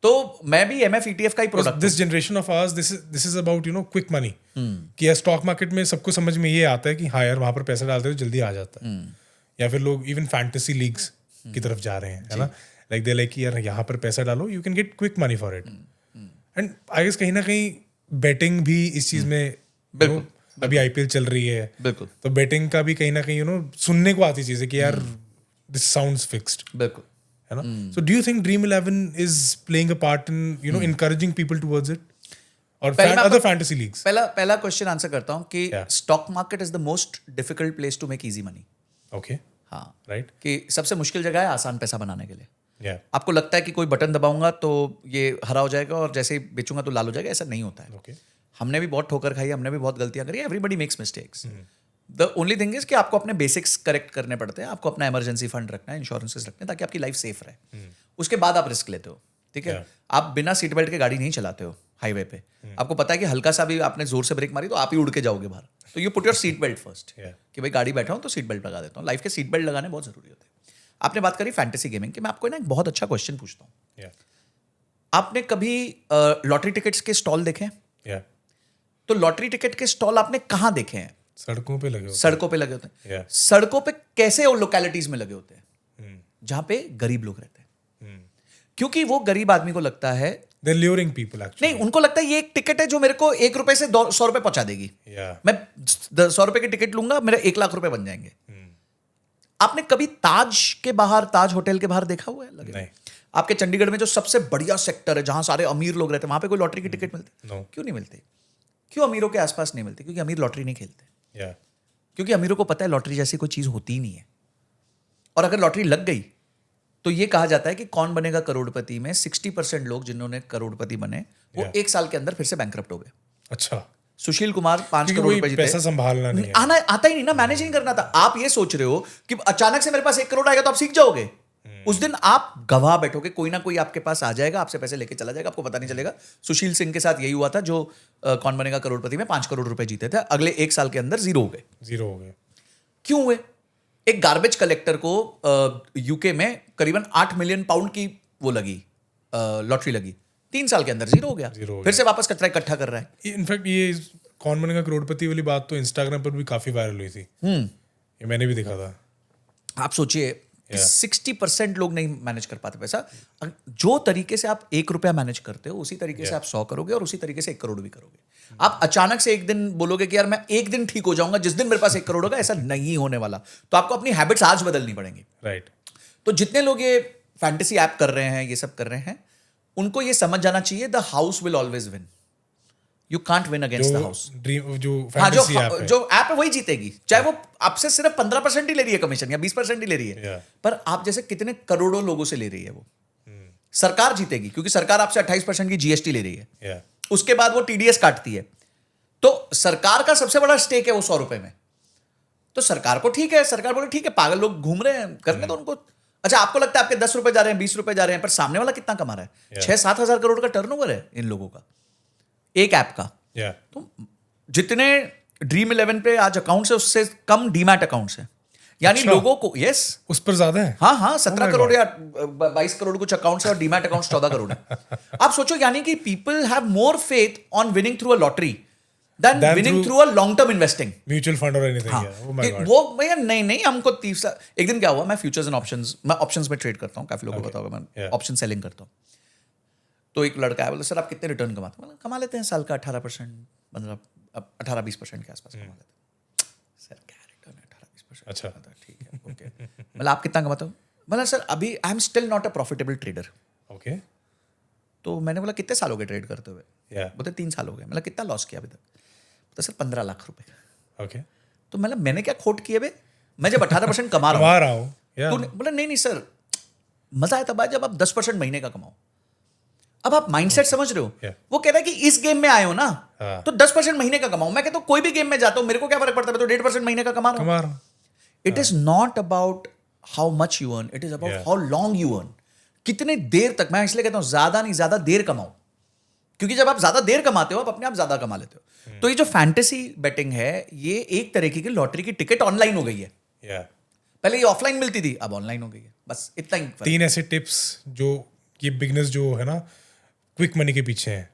तो मैं भी MF ETF का ही product. This generation of ours this is about quick money, कि स्टॉक मार्केट में सबको समझ में ये आता है कि हाँ यार वहां पर पैसा डालते हो जल्दी आ जाता है, या फिर लोग इवन फैंटेसी लीग्स की तरफ जा रहे हैं, है ना, लाइक दे लाइक यार यहाँ पर पैसा डालो, you can get quick money for it. And I guess कहीं ना कहीं बेटिंग भी इस चीज में, अभी IPL चल रही है, बिल्कुल, तो बेटिंग का भी कहीं ना कहीं सुनने को आती चीज है कि यार दिस साउंड्स फिक्स्ड, बिल्कुल, है ना। So do you think Dream11 is playing a part in encouraging people towards it? और पहले मैं अदर आपको- फैंटेसी लीग्स? पहला क्वेश्चन आंसर करता हूँ कि Yeah. Stock market is the most difficult place to make easy money. Okay, हाँ, right, कि सबसे मुश्किल जगह है आसान पैसा बनाने के लिए. या, आपको लगता है कि कोई बटन दबाऊंगा तो ये हरा हो जाएगा और जैसे ही बेचूंगा तो लाल हो जाएगा. ऐसा नहीं होता है. ओके, हमने भी बहुत ठोकर खाई, हमने भी बहुत गलतियां करी. Everybody makes mistakes. The only thing is कि आपको अपने बेसिक्स करेक्ट करने पड़ते हैं. आपको अपना इमरजेंसी फंड रखना है, इंश्योरेंसेस रखने हैं ताकि आपकी लाइफ सेफ रहे. उसके बाद आप रिस्क लेते हो. ठीक है. Yeah. आप बिना सीट बेल्ट के गाड़ी नहीं चलाते हो हाईवे पे. आपको पता है कि हल्का सा भी आपने जोर से ब्रेक मारी तो आप ही उड़ के जाओगे बाहर. तो you put your seat belt first. Yeah. कि भाई गाड़ी बैठा हूं तो सीट बेल्ट लगा देता हूँ. लाइफ के सीट बेल्ट लगाने बहुत जरूरी होते हैं. आपने बात करी फैंटेसी गेमिंग की. मैं आपको ना एक बहुत अच्छा क्वेश्चन पूछता हूँ. या, आपने कभी लॉटरी टिकट्स के स्टॉल देखे हैं? या, तो लॉटरी टिकट के स्टॉल आपने कहाँ देखे हैं? सड़कों पे लगे होते सड़कों पे लगे होते हैं. Yeah. सड़कों पे कैसे और लोकेलिटीज में लगे होते हैं? हैं. जहां पे गरीब लोग रहते हैं. क्योंकि वो गरीब आदमी को लगता है, They're luring people actually. नहीं, उनको लगता है ये एक टिकट है जो मेरे को 1 रुपए से 100 रुपए पहुंचा देगी. या, मैं 100 रुपए की टिकट लूंगा, मेरे 1 लाख रुपए बन जाएंगे. आपने कभी ताज के बाहर, ताज होटल के बाहर देखा हुआ है? लगे नहीं. आपके चंडीगढ़ में जो सबसे बढ़िया सेक्टर है जहां सारे अमीर लोग रहते हैं, वहां पे कोई लॉटरी की टिकट मिलती है? No. क्यों नहीं मिलती? क्यों अमीरों के आसपास नहीं मिलती? क्योंकि अमीर लॉटरी नहीं खेलते. या, क्योंकि अमीरों को पता है लॉटरी जैसी कोई चीज होती ही नहीं है. और अगर लॉटरी लग गई तो ये कहा जाता है कि कौन बनेगा करोड़पति में 60% लोग जिन्होंने करोड़पति बने वो Yeah. 1 साल के अंदर फिर से बैंकरप्ट हो गए. अच्छा, सुशील कुमार 5 क्योंकि करोड़ वही रुपए जीते. पैसा संभालना नहीं है. आना आता ही नहीं ना, मैनेज नहीं करना था. आप ये सोच रहे हो कि अचानक से मेरे पास 1 करोड़ आएगा तो आप सीख जाओगे. उस दिन आप गवाह बैठोगे, कोई ना कोई आपके पास आ जाएगा, आपसे पैसे लेके चला जाएगा, आपको पता नहीं चलेगा. सुशील सिंह के साथ यही हुआ था, जो कौन बनेगा करोड़पति में 5 करोड़ रुपए जीते थे, अगले 1 साल के अंदर जीरो हो गए. जीरो हो गए. क्यों हुए? एक गार्बेज कलेक्टर को यूके में करीबन 8 मिलियन पाउंड की वो लगी, लॉटरी लगी. 3 साल के अंदर जीरो हो गया. जीरो हो फिर से वापस कचरा इकट्ठा कर रहा है. इनफैक्ट ये कौन बनेगा करोड़पति वाली बात तो इंस्टाग्राम पर भी काफी वायरल हुई थी. ये मैंने भी देखा था. आप सोचिए, 60% लोग नहीं मैनेज कर पाते पैसा. जो तरीके से आप 1 रुपया मैनेज करते हो उसी तरीके से आप 100 करोगे और उसी तरीके से 1 करोड़ भी करोगे. आप अचानक से एक दिन बोलोगे कि यार मैं एक दिन ठीक हो जाऊंगा जिस दिन मेरे पास 1 करोड़ होगा, ऐसा नहीं होने वाला. तो आपको अपनी हैबिट्स आज बदलनी पड़ेंगी. राइट. तो जितने लोग ये फैंटेसी ऐप कर रहे हैं, ये सब कर रहे हैं, उनको ये समझ जाना चाहिए the house will always win. You can't win against the house. Dream जो हाँ, फैंटेसी ऐप है. जो ऐप है वही जीतेगी, चाहे वो आपसे सिर्फ 15% ही ले रही है कमीशन या 20% ही ले रही है. Yeah. पर आप जैसे कितने करोड़ों लोगों से ले रही है वो. सरकार जीतेगी क्योंकि सरकार आपसे 28% की जीएसटी ले रही है. या, उसके बाद वो टीडीएस काटती है. तो सरकार का सबसे बड़ा स्टेक है वो 100 रुपए में. तो सरकार को ठीक है, सरकार बोले ठीक है, पागल लोग घूम रहे हैं, करने तो उनको. अच्छा, आपको लगता है आपके 10 रुपए जा रहे हैं, 20 रुपए जा रहे हैं, पर सामने वाला कितना कमा रहा है? 6-7 हजार करोड़ का टर्नओवर है इन लोगों का, एक ऐप का. या, तो जितने ड्रीम 11 पे आज अकाउंट्स है उससे कम डीमैट अकाउंट्स है. यानी अच्छा. लोगों को, यस, उस पर ज्यादा है. हाँ 17 my करोड़ God. या 22 करोड़ कुछ अकाउंट्स है और डीमैट अकाउंट्स 14 करोड़ है. आप सोचो, यानी कि people have more faith on winning through a lottery then Than winning through- through a long term investing. Mutual fund और एनीथिंग. हाँ, या, oh my कि God. वो भैया नहीं हमको तीसरा. एक दिन क्या हुआ, मैं फ्यूचर्स एंड ऑप्शंस, मैं ऑप्शंस में ट्रेड करता हूँ, काफी लोगों को पता होगा, मैं Yeah. ऑप्शन सेलिंग करता हूँ. तो एक लड़का है, बोले सर आप कितने रिटर्न कमाते हैं? कमा लेते हैं साल का 18%, 18-20% के आसपास कमा लेते हैं. सर क्या रिटर्न है 18-20%? अच्छा. ठीक है, ओके. मतलब आप कितना कमाते हो? मतलब सर अभी I am still not a profitable trader. Okay. तो मैंने बोला कितने साल हो गए ट्रेड करते हुए? या, बोलते 3 साल हो गए. मतलब कितना लॉस किया अभी तक? तो सर 15 लाख रुपए. ओके. तो मतलब मैंने क्या खोट किए बे? मैं जब 18% कमा रहा हूँ. कमा रहा हूँ. या, तो बोला नहीं सर, मजा है तब जब आप 10% महीने का कमाओ. अब आप माइंडसेट समझ रहे हो? Yeah. वो कह रहा है कि इस गेम में आए हो ना, हाँ. तो 10% महीने का कमाओ. मैं कहता हूँ कोई भी गेम में जाता हूँ, मेरे को क्या फर्क पड़ता है, मैं तो 1.5% महीने का कमा रहा हूँ. कमा रहा हूँ. It is not about how much you earn, it is about Yeah. How long you earn. कितने देर तक. मैं इसलिए कहता हूँ ज्यादा नहीं, ज्यादा देर कमाओ. क्योंकि जब आप ज्यादा देर कमाते हो, आप अपने आप ज्यादा कमा लेते हो. तो ये जो फैंटेसी बेटिंग है, ये एक तरीके की लॉटरी की टिकट ऑनलाइन हो गई है. या, पहले ये ऑफलाइन मिलती थी, अब ऑनलाइन हो गई है. बस इतना ही फर्क. 3 ऐसे टिप्स जो ये बिगनर्स जो है ना क्विक मनी के पीछे हैं,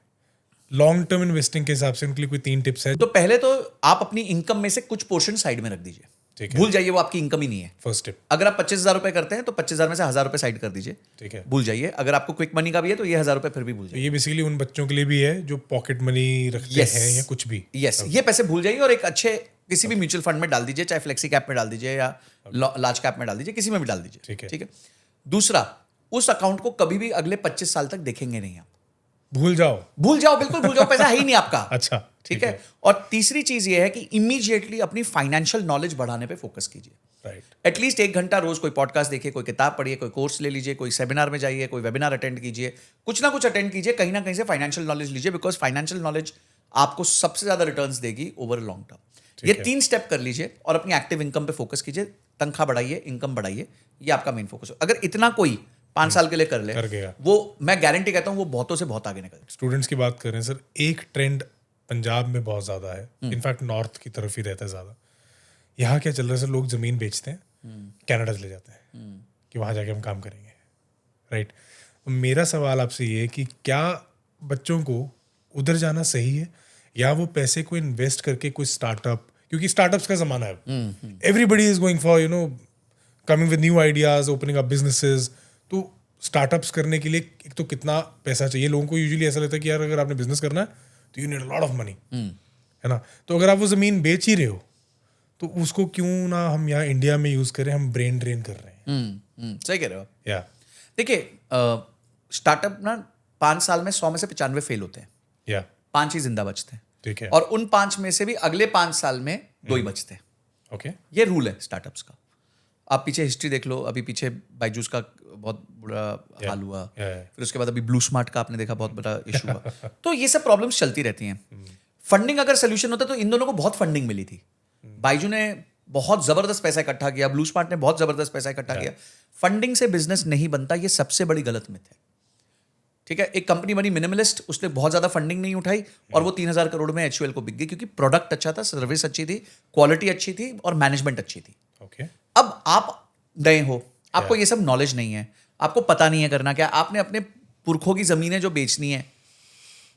लॉन्ग टर्म इन्वेस्टिंग के हिसाब से उनके लिए कोई 3 टिप्स है. तो पहले तो आप अपनी इनकम में से कुछ पोर्शन साइड में रख दीजिए. ठीक है. भूल जाइए वो आपकी इनकम ही नहीं है. First tip. अगर आप 25,000 रुपए करते हैं तो 25,000 में से 1,000 रुपए साइड कर दीजिए. ठीक है. भूल जाइए. अगर आपको क्विक मनी का भी है तो ये 1,000 रुपए फिर भी भूल तो जाइए. ये बेसिकली उन बच्चों के लिए भी है जो पॉकेट मनी रखते Yes. हैं या कुछ भी. यस, ये पैसे भूल जाइए और एक अच्छे किसी भी म्यूचुअल फंड में डाल दीजिए, चाहे फ्लेक्सी कैप में डाल दीजिए या लार्ज कैप में डाल दीजिए, किसी में भी डाल दीजिए. ठीक है. ठीक है. दूसरा, उस अकाउंट को कभी भी अगले 25 साल तक देखेंगे नहीं आप. भूल जाओ। बिल्कुल भूल जाओ, पैसा है ही नहीं आपका। अच्छा, ठीक है। और तीसरी चीज ये है कि इमीडिएटली अपनी फाइनेंशियल नॉलेज बढ़ाने पे फोकस कीजिए। राइट। एटलीस्ट 1 घंटा रोज कोई पॉडकास्ट देखिए, कोई किताब पढ़िए, कोई कोर्स ले लीजिए, कोई सेमिनार में जाइए, कोई वेबिनार अटेंड कीजिए, कुछ ना कुछ अटेंड कीजिए, कहीं ना कहीं से फाइनेंशियल नॉलेज लीजिए, बिकॉज फाइनेंशियल नॉलेज आपको सबसे ज्यादा रिटर्न्स देगी ओवर लॉन्ग टर्म। ये 3 स्टेप कर लीजिए और अपनी एक्टिव इनकम पे फोकस कीजिए। तनख्वाह बढ़ाइए, इनकम बढ़ाइए, ये आपका मेन फोकस हो। अगर इतना कोई 5 साल के लिए कर ले, कर गया, वो मैं गारंटी कहता हूँ वो बहुतों से बहुत आगे निकल। स्टूडेंट्स की बात करें सर, एक ट्रेंड पंजाब में बहुत ज़्यादा है, इनफैक्ट नॉर्थ की तरफ ही रहता है ज़्यादा। यहाँ क्या चल रहा है सर, लोग ज़मीन बेचते हैं, कनाडा चले जाते हैं कि वहाँ जाके हम काम करेंगे। राइट। मेरा सवाल आपसे ये है कि क्या बच्चों को उधर जाना सही है, या वो पैसे को इन्वेस्ट करके कोई स्टार्टअप, क्योंकि स्टार्टअप्स का ज़माना है, everybody is going for coming with new ideas, opening up businesses. तो स्टार्टअप्स करने के लिए एक तो कितना पैसा चाहिए, लोगों को यूजुअली ऐसा लगता है कि यार अगर आपने बिजनेस करना है तो you need a lot of money, है ना। तो अगर आप वो ज़मीन बेच ही रहे हो तो उसको क्यों ना हम यहाँ इंडिया में यूज़ करें, हम ब्रेन ड्रेन कर रहे हैं। सही कह रहे हो आप। या देखिए, स्टार्टअप ना 5 साल में 100 में से 95 फेल होते हैं, या 5 ही जिंदा बचते हैं। ठीक है। और उन 5 में से भी अगले 5 साल में 2 ही बचते हैं। ओके। ये रूल है स्टार्टअप्स का। आप पीछे हिस्ट्री देख लो, अभी पीछे बायजूस का बहुत बुरा हाल हुआ, फिर उसके बाद अभी ब्लू स्मार्ट का आपने देखा बहुत बड़ा इशू हुआ। तो ये सब प्रॉब्लम्स चलती रहती हैं। फंडिंग अगर सोल्यूशन होता तो इन दोनों को बहुत फंडिंग मिली थी। बायजू ने बहुत जबरदस्त पैसा इकट्ठा किया, ब्लू स्मार्ट ने बहुत जबरदस्त पैसा इकट्ठा किया। फंडिंग से बिजनेस नहीं बनता, ये सबसे बड़ी गलत मिथ है। ठीक है। एक कंपनी बनी मिनिमलिस्ट, उसने बहुत ज्यादा फंडिंग नहीं उठाई और वो 3000 करोड़ में HUL को बिक गई, क्योंकि प्रोडक्ट अच्छा था, सर्विस अच्छी थी, क्वालिटी अच्छी थी और मैनेजमेंट अच्छी थी। ओके। अब आप नए हो, आपको ये सब नॉलेज नहीं है, आपको पता नहीं है करना क्या। आपने अपने पुरखों की जमीनें जो बेचनी है,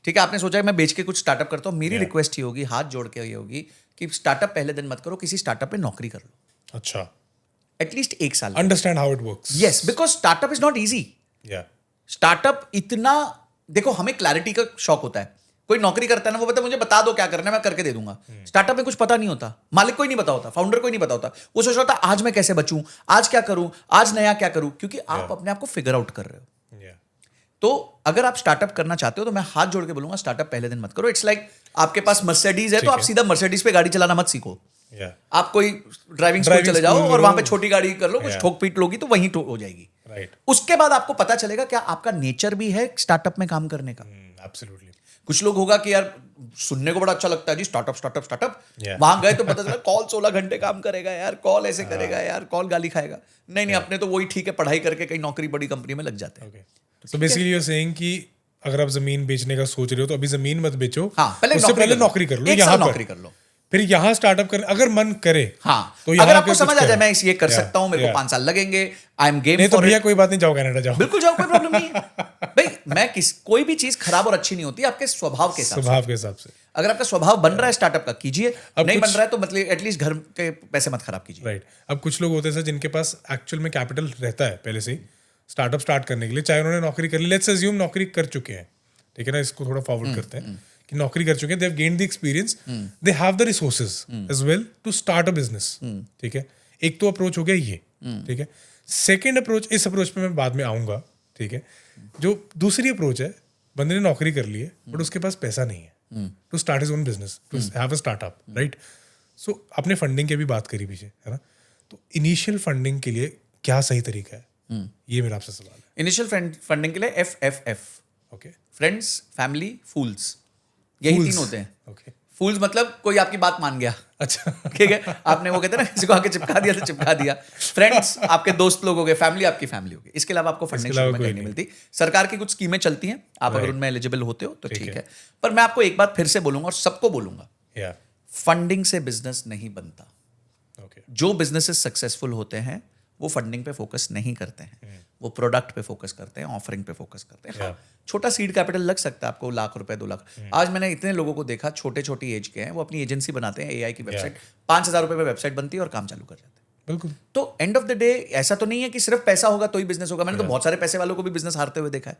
ठीक है, आपने सोचा है मैं बेच के कुछ स्टार्टअप करता हूं। मेरी रिक्वेस्ट ही होगी, हाथ जोड़ के ये होगी कि स्टार्टअप पहले दिन मत करो, किसी स्टार्टअप पे नौकरी कर लो, अच्छा। एटलीस्ट 1 साल। Understand how it works. Yes, because startup is not easy. या स्टार्टअप इतना, देखो हमें क्लैरिटी का शौक होता है। कोई नौकरी करता है ना, वो बोलता है मुझे बता दो क्या करना है, मैं करके दे दूंगा। स्टार्टअप में कुछ पता नहीं होता, मालिक को ही नहीं पता होता, फाउंडर को ही नहीं पता होता। वो सोच रहा होता आज मैं कैसे बचूं, आज क्या करूं, आज नया क्या करूं, क्योंकि आप अपने आप को फिगर आउट कर रहे हो। तो अगर आप स्टार्टअप करना चाहते हो तो मैं हाथ जोड़ के बोलूंगा स्टार्टअप पहले दिन मत करो। इट्स लाइक आपके पास मर्सिडीज है तो आप सीधा मर्सिडीज पे गाड़ी चलाना मत सीखो। आप कोई ड्राइविंग स्कूल चले जाओ और वहां पे छोटी गाड़ी कर लो, कुछ ठोक पीट लोगी तो वहीं हो जाएगी। राइट। उसके बाद आपको पता चलेगा क्या आपका नेचर भी है स्टार्टअप में काम करने का। एब्सोल्युटली। कुछ लोग होगा कि यार सुनने को बड़ा अच्छा लगता है जी, स्टार्टअप स्टार्टअप स्टार्टअप, Yeah. वहां गए तो पता चला कॉल 16 घंटे काम करेगा यार, कॉल ऐसे करेगा यार, कॉल गाली खाएगा। नहीं, अपने तो वही ठीक है, पढ़ाई करके कहीं नौकरी बड़ी कंपनी में लग जाते हैं। So basically you are saying कि अगर आप जमीन बेचने का सोच रहे हो तो अभी जमीन मत बेचो, हाँ, उससे पहले नौकरी कर लो, 1 साल नौकरी कर लो, फिर यहाँ स्टार्टअप कर, अगर मन करे। हाँ, तो अगर आपको समझ आ जाए मैं ये कर सकता हूं, मेरे को 5 साल लगेंगे, आई एम गेम नहीं तो फॉर भैया इट, कोई बात नहीं, जाओ कनाडा जाओ, बिल्कुल जाओ, कोई प्रॉब्लम नहीं है। भाई मैं कोई भी चीज खराब और अच्छी नहीं होती, आपके स्वभाव के हिसाब से। स्वभाव के हिसाब से। अगर आपका स्वभाव बन रहा है स्टार्टअप का, कीजिए, नहीं बन रहा है तो मतलब एटलीस्ट घर के पैसे मत खराब कीजिए। राइट। अब कुछ लोग होते हैं सर जिनके पास एक्चुअल में कैपिटल रहता है पहले से ही स्टार्टअप स्टार्ट करने के लिए, चाहे उन्होंने नौकरी कर ली, लेट्स अज्यूम नौकरी कर चुके हैं, ठीक है ना, इसको थोड़ा फॉरवर्ड करते हैं कि नौकरी कर चुके हैं, they have gained the experience, they have the resources as well to start a business. ठीक है, एक तो अप्रोच हो गया ये। ठीक है, सेकेंड अप्रोच, इस अप्रोच पे मैं बाद में आऊंगा। ठीक है, जो दूसरी अप्रोच है, बंदे ने नौकरी कर ली है बट उसके पास पैसा नहीं है to start his own business, to have a startup, right. So आपने फंडिंग की भी बात करी पीछे, है ना, तो इनिशियल फंडिंग के लिए क्या सही तरीका है, ये मेरा आपसे सवाल है। इनिशियल फंडिंग के लिए FFF, ओके, फ्रेंड्स, फैमिली, फूल्स, यही 3 होते हैं। ओके, फूल्स मतलब कोई आपकी बात मान गया, अच्छा, ठीक है, आपने वो कहते हैं ना किसी को आके चिपका दिया तो चिपका दिया। फ्रेंड्स आपके दोस्त लोग हो गए, फैमिली आपकी फैमिली हो गई, इसके अलावा आपको फंडिंग शुरू में कहीं नहीं मिलती। सरकार की कुछ स्कीमें चलती हैं, आप अगर उनमें एलिजिबल होते हो तो ठीक है, पर मैं आपको एक बात फिर से बोलूंगा और सबको बोलूंगा, फंडिंग से बिजनेस नहीं बनता। जो बिजनेसेस सक्सेसफुल होते हैं वो फंडिंग पे फोकस नहीं करते हैं, वो प्रोडक्ट पे फोकस करते हैं, ऑफरिंग पे फोकस करते हैं। छोटा सीड कैपिटल लग सकता है आपको, ₹1,00,000 ₹2,00,000। आज मैंने इतने लोगों को देखा, छोटे छोटी एज के हैं, वो अपनी एजेंसी बनाते हैं, AI की वेबसाइट, ₹5,000 में वेबसाइट बनती है और काम चालू कर जाते हैं। बिल्कुल। तो एंड ऑफ द डे ऐसा तो नहीं है कि सिर्फ पैसा होगा तो ही बिजनेस होगा। मैंने तो बहुत सारे पैसे वालों को भी बिजनेस हारते हुए देखा है।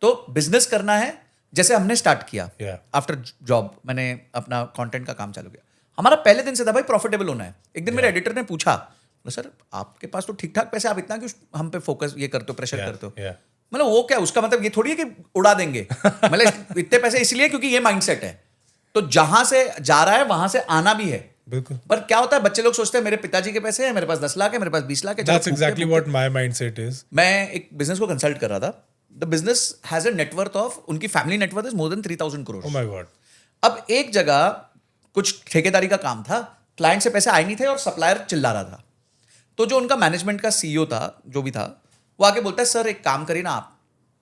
तो बिजनेस करना है जैसे हमने स्टार्ट किया, आफ्टर जॉब मैंने अपना कंटेंट का काम चालू किया। हमारा पहले दिन से था भाई प्रॉफिटेबल होना है। एक दिन मेरे एडिटर ने पूछा, सर आपके पास तो ठीक ठाक पैसे, आप इतना क्यों हम पे फोकस ये करते हो, प्रेशर करते हो? मतलब वो क्या, उसका मतलब ये थोड़ी है कि उड़ा देंगे, मतलब इतने पैसे इसलिए क्योंकि ये माइंडसेट है, तो जहां से जा रहा है वहां से आना भी है। बिल्कुल। पर क्या होता है, बच्चे लोग सोचते हैं मेरे पिताजी के पैसे हैं, मेरे पास 10 लाख है, मेरे पास 20 लाख है। That's exactly what my mindset is. मैं एक बिजनेस को कंसल्ट कर रहा था। The business has a net worth of, उनकी family net worth is more than 3,000 crore. Oh my God. अब एक जगह कुछ ठेकेदारी का काम था, क्लाइंट से पैसे आए नहीं थे और सप्लायर चिल्ला रहा था। तो जो उनका मैनेजमेंट का सीईओ था, जो भी था, वो आके बोलता है सर एक काम करिए ना, आप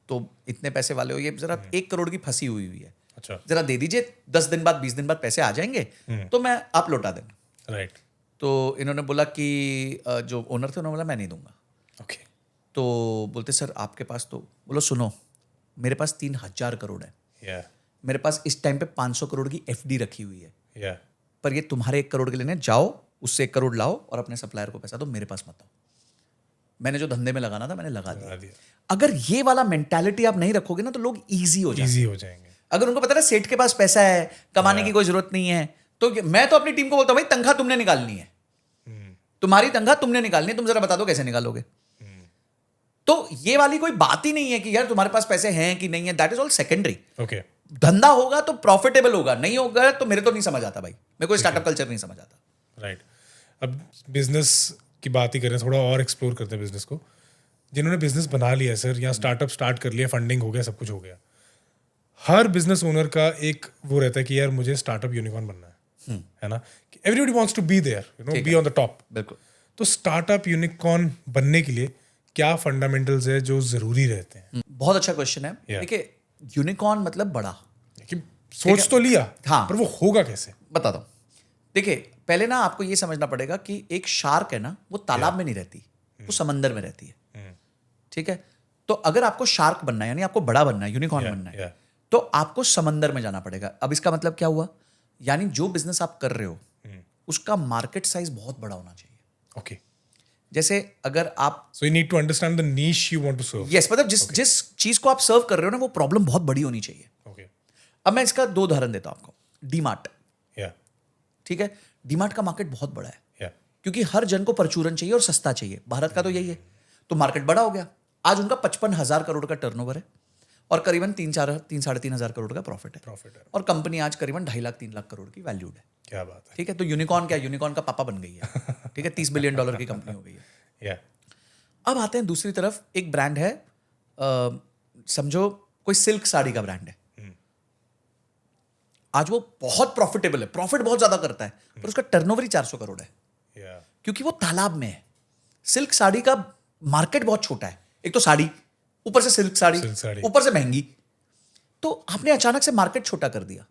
तो इतने पैसे वाले हो, ये जरा 1 करोड़ की फंसी हुई है, अच्छा। जरा दे दीजिए, 10 दिन बाद 20 दिन बाद पैसे आ जाएंगे, तो मैं आप लौटा देना। राइट। तो इन्होंने बोला कि जो ओनर थे उन्होंने बोला मैं नहीं दूंगा। ओके। तो बोलते सर आपके पास तो, बोलो सुनो मेरे पास 3,000 करोड़ है, या मेरे पास इस टाइम पे 500 करोड़ की एफडी रखी हुई है, या पर ये तुम्हारे 1 करोड़ के लेने जाओ, उससे 1 करोड़ लाओ और अपने सप्लायर को पैसा दो, मेरे पास मत आओ। मैंने जो धंधे में लगाना था मैंने लगा दिया। अगर ये वाला मेंटालिटी आप नहीं रखोगे ना तो लोग ईजी हो जाएंगे। इजी हो जाएंगे। अगर उनको पता है सेठ के पास पैसा है, कमाने की कोई जरूरत नहीं है, तो मैं तो अपनी टीम को बोलता हूँ भाई तनख्वाह तुमने निकालनी है, तुम्हारी तनख्वाह तुमने निकालनी है, तुम जरा बता दो कैसे निकालोगे। तो ये वाली कोई बात ही नहीं है कि यार तुम्हारे पास पैसे हैं कि नहीं है, that is all secondary. Okay. धंधा होगा तो प्रॉफिटेबल होगा, नहीं होगा तो मेरे तो नहीं समझ आता भाई, मेरे को स्टार्टअप कल्चर नहीं समझ आता। राइट। अब बिजनेस की बात ही करें, थोड़ा और एक्सप्लोर करते हैं बिजनेस को। जिन्होंने बिजनेस बना लिया सर, या स्टार्टअप स्टार्ट कर लिया, फंडिंग हो गया, सब कुछ हो गया, हर बिजनेस ओनर का एक वो रहता है कि यार मुझे स्टार्टअप यूनिकॉर्न बनना है ना, कि everybody wants to be there, you know, be on the top. बिल्कुल। तो स्टार्टअप यूनिकॉर्न बनने के लिए क्या फंडामेंटल्स है जो जरूरी रहते हैं? बहुत अच्छा क्वेश्चन है। देखिए यूनिकॉर्न मतलब बड़ा, कि सोच तो लिया, हाँ, पर वो होगा कैसे? बता दो। देखिए पहले ना आपको ये समझना पड़ेगा कि एक शार्क है ना, वो तालाब में नहीं रहती, वो समंदर में रहती है। ठीक है, तो अगर आपको शार्क बनना है, यानी आपको बड़ा बनना है, यूनिकॉर्न बनना है, तो आपको समंदर में जाना पड़ेगा। अब इसका मतलब क्या हुआ, यानी जो बिजनेस आप कर रहे हो उसका मार्केट साइज बहुत बड़ा होना चाहिए। ओके। जैसे अगर आप, so you need to understand the niche you want to serve. Yes, मतलब जिस चीज को आप सर्व कर रहे हो ना, वो प्रॉब्लम बहुत बड़ी होनी चाहिए। ओके। अब मैं इसका 2 उदाहरण देता हूं आपको। डीमार्ट, या ठीक है, डीमार्ट का मार्केट बहुत बड़ा है, या क्योंकि हर जन को परचूरन चाहिए और सस्ता चाहिए। भारत का तो यही है, तो मार्केट बड़ा हो गया। आज उनका 55,000 करोड़ का टर्नओवर है और करीबन 3-3.5 हजार करोड़ का प्रॉफिट है। और कंपनी आज करीबन 2.5 लाख 3 लाख करोड़ की वैल्यूड है। क्या बात है। ठीक है, तो यूनिकॉर्न क्या, यूनिकॉर्न का पापा बन गई है। ठीक है, $30 बिलियन की कंपनी हो गई है। या अब आते हैं दूसरी तरफ, एक ब्रांड है, समझो कोई सिल्क साड़ी का ब्रांड है। आज वो बहुत प्रॉफिटेबल है, प्रॉफिट बहुत ज्यादा करता है, पर उसका टर्नओवर ही 400 करोड़ है, क्योंकि वो तालाब में है। सिल्क साड़ी का मार्केट बहुत छोटा है, एक तो साड़ी, ऊपर से सिल्क साड़ी, ऊपर से महंगी, तो आपने अचानक से मार्केट छोटा कर दिया।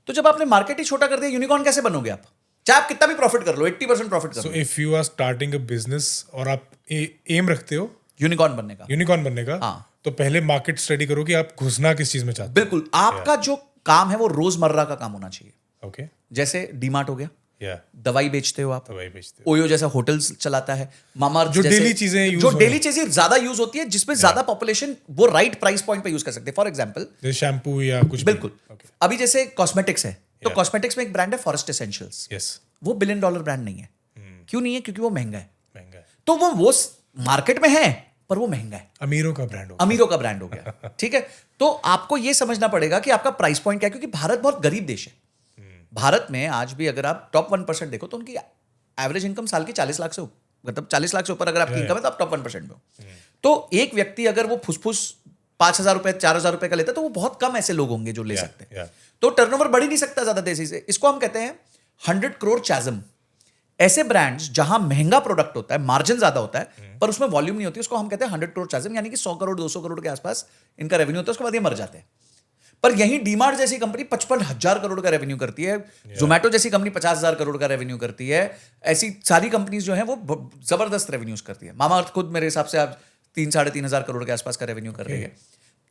तो जब आपने मार्केट ही छोटा कर दिया, यूनिकॉर्न कैसे बनोगे आप? चाहे आप कितना भी प्रॉफिट कर लो, 80% प्रॉफिट कर लो। So if you are starting a business और आप एम रखते हो यूनिकॉर्न बनने का, हाँ, तो पहले मार्केट स्टडी करो कि आप घुसना किस चीज में चाहते हो। बिल्कुल, आपका जो काम है वो रोजमर्रा का काम होना चाहिए। ओके। जैसे डीमार्ट हो गया, या दवाई बेचते हो आप, दवाई बेचते हो, ओयो जैसा होटल्स चलाता है, मामाअर्थ जो जैसे डेली चीजें जो डेली चीजें ज्यादा यूज होती है, जिसमें ज्यादा पॉपुलेशन वो राइट प्राइस पॉइंट पे यूज कर सकते हैं। फॉर एग्जांपल शैम्पू या कुछ। बिल्कुल। अभी जैसे कॉस्मेटिक्स है, तो कॉस्मेटिक्स में एक ब्रांड है फॉरेस्ट एसेंशियल्स। यस। वो $1 बिलियन ब्रांड नहीं है। क्यों नहीं है? क्योंकि वो महंगा है। महंगा है, तो वो मार्केट में है पर वो महंगा है, अमीरों का ब्रांड हो गया। अमीरों का ब्रांड हो गया। ठीक है, तो आपको ये समझना पड़ेगा कि आपका प्राइस पॉइंट क्या है, क्योंकि भारत बहुत गरीब देश है। भारत में आज भी अगर आप टॉप 1% देखो तो उनकी एवरेज इनकम साल की 40 लाख से, मतलब 40 लाख से ऊपर अगर आपकी इनकम है तो आप टॉप 1% में हो। तो एक व्यक्ति अगर वो फुसफुस 5,000 रुपए 4,000 रुपए का लेता है, तो वो बहुत कम ऐसे लोग होंगे जो ले सकते हैं। तो टर्नओवर बढ़ ही नहीं सकता ज्यादा तेजी से। इसको हम कहते हैं 100 करोड़ चैज़म। ऐसे ब्रांड्स जहां महंगा प्रोडक्ट होता है, मार्जिन ज्यादा होता है, पर उसमें वॉल्यूम नहीं होती, उसको हम कहते हैं 100 करोड़ चैज़म, यानी कि 100 करोड़ 200 करोड़ के आसपास इनका रेवेन्यू होता है, उसके बाद ये मर जाते हैं। पर यही डीमार्ट जैसी कंपनी 55,000 करोड़ का रेवेन्यू करती है, जोमेटो जैसी कंपनी 50,000 करोड़ का रेवेन्यू करती है। ऐसी सारी कंपनीज जो है वो जबरदस्त रेवेन्यूज करती है। मामाअर्थ खुद मेरे हिसाब से आप 3-3.5 हजार करोड़ के आसपास का रेवेन्यू कर रही है।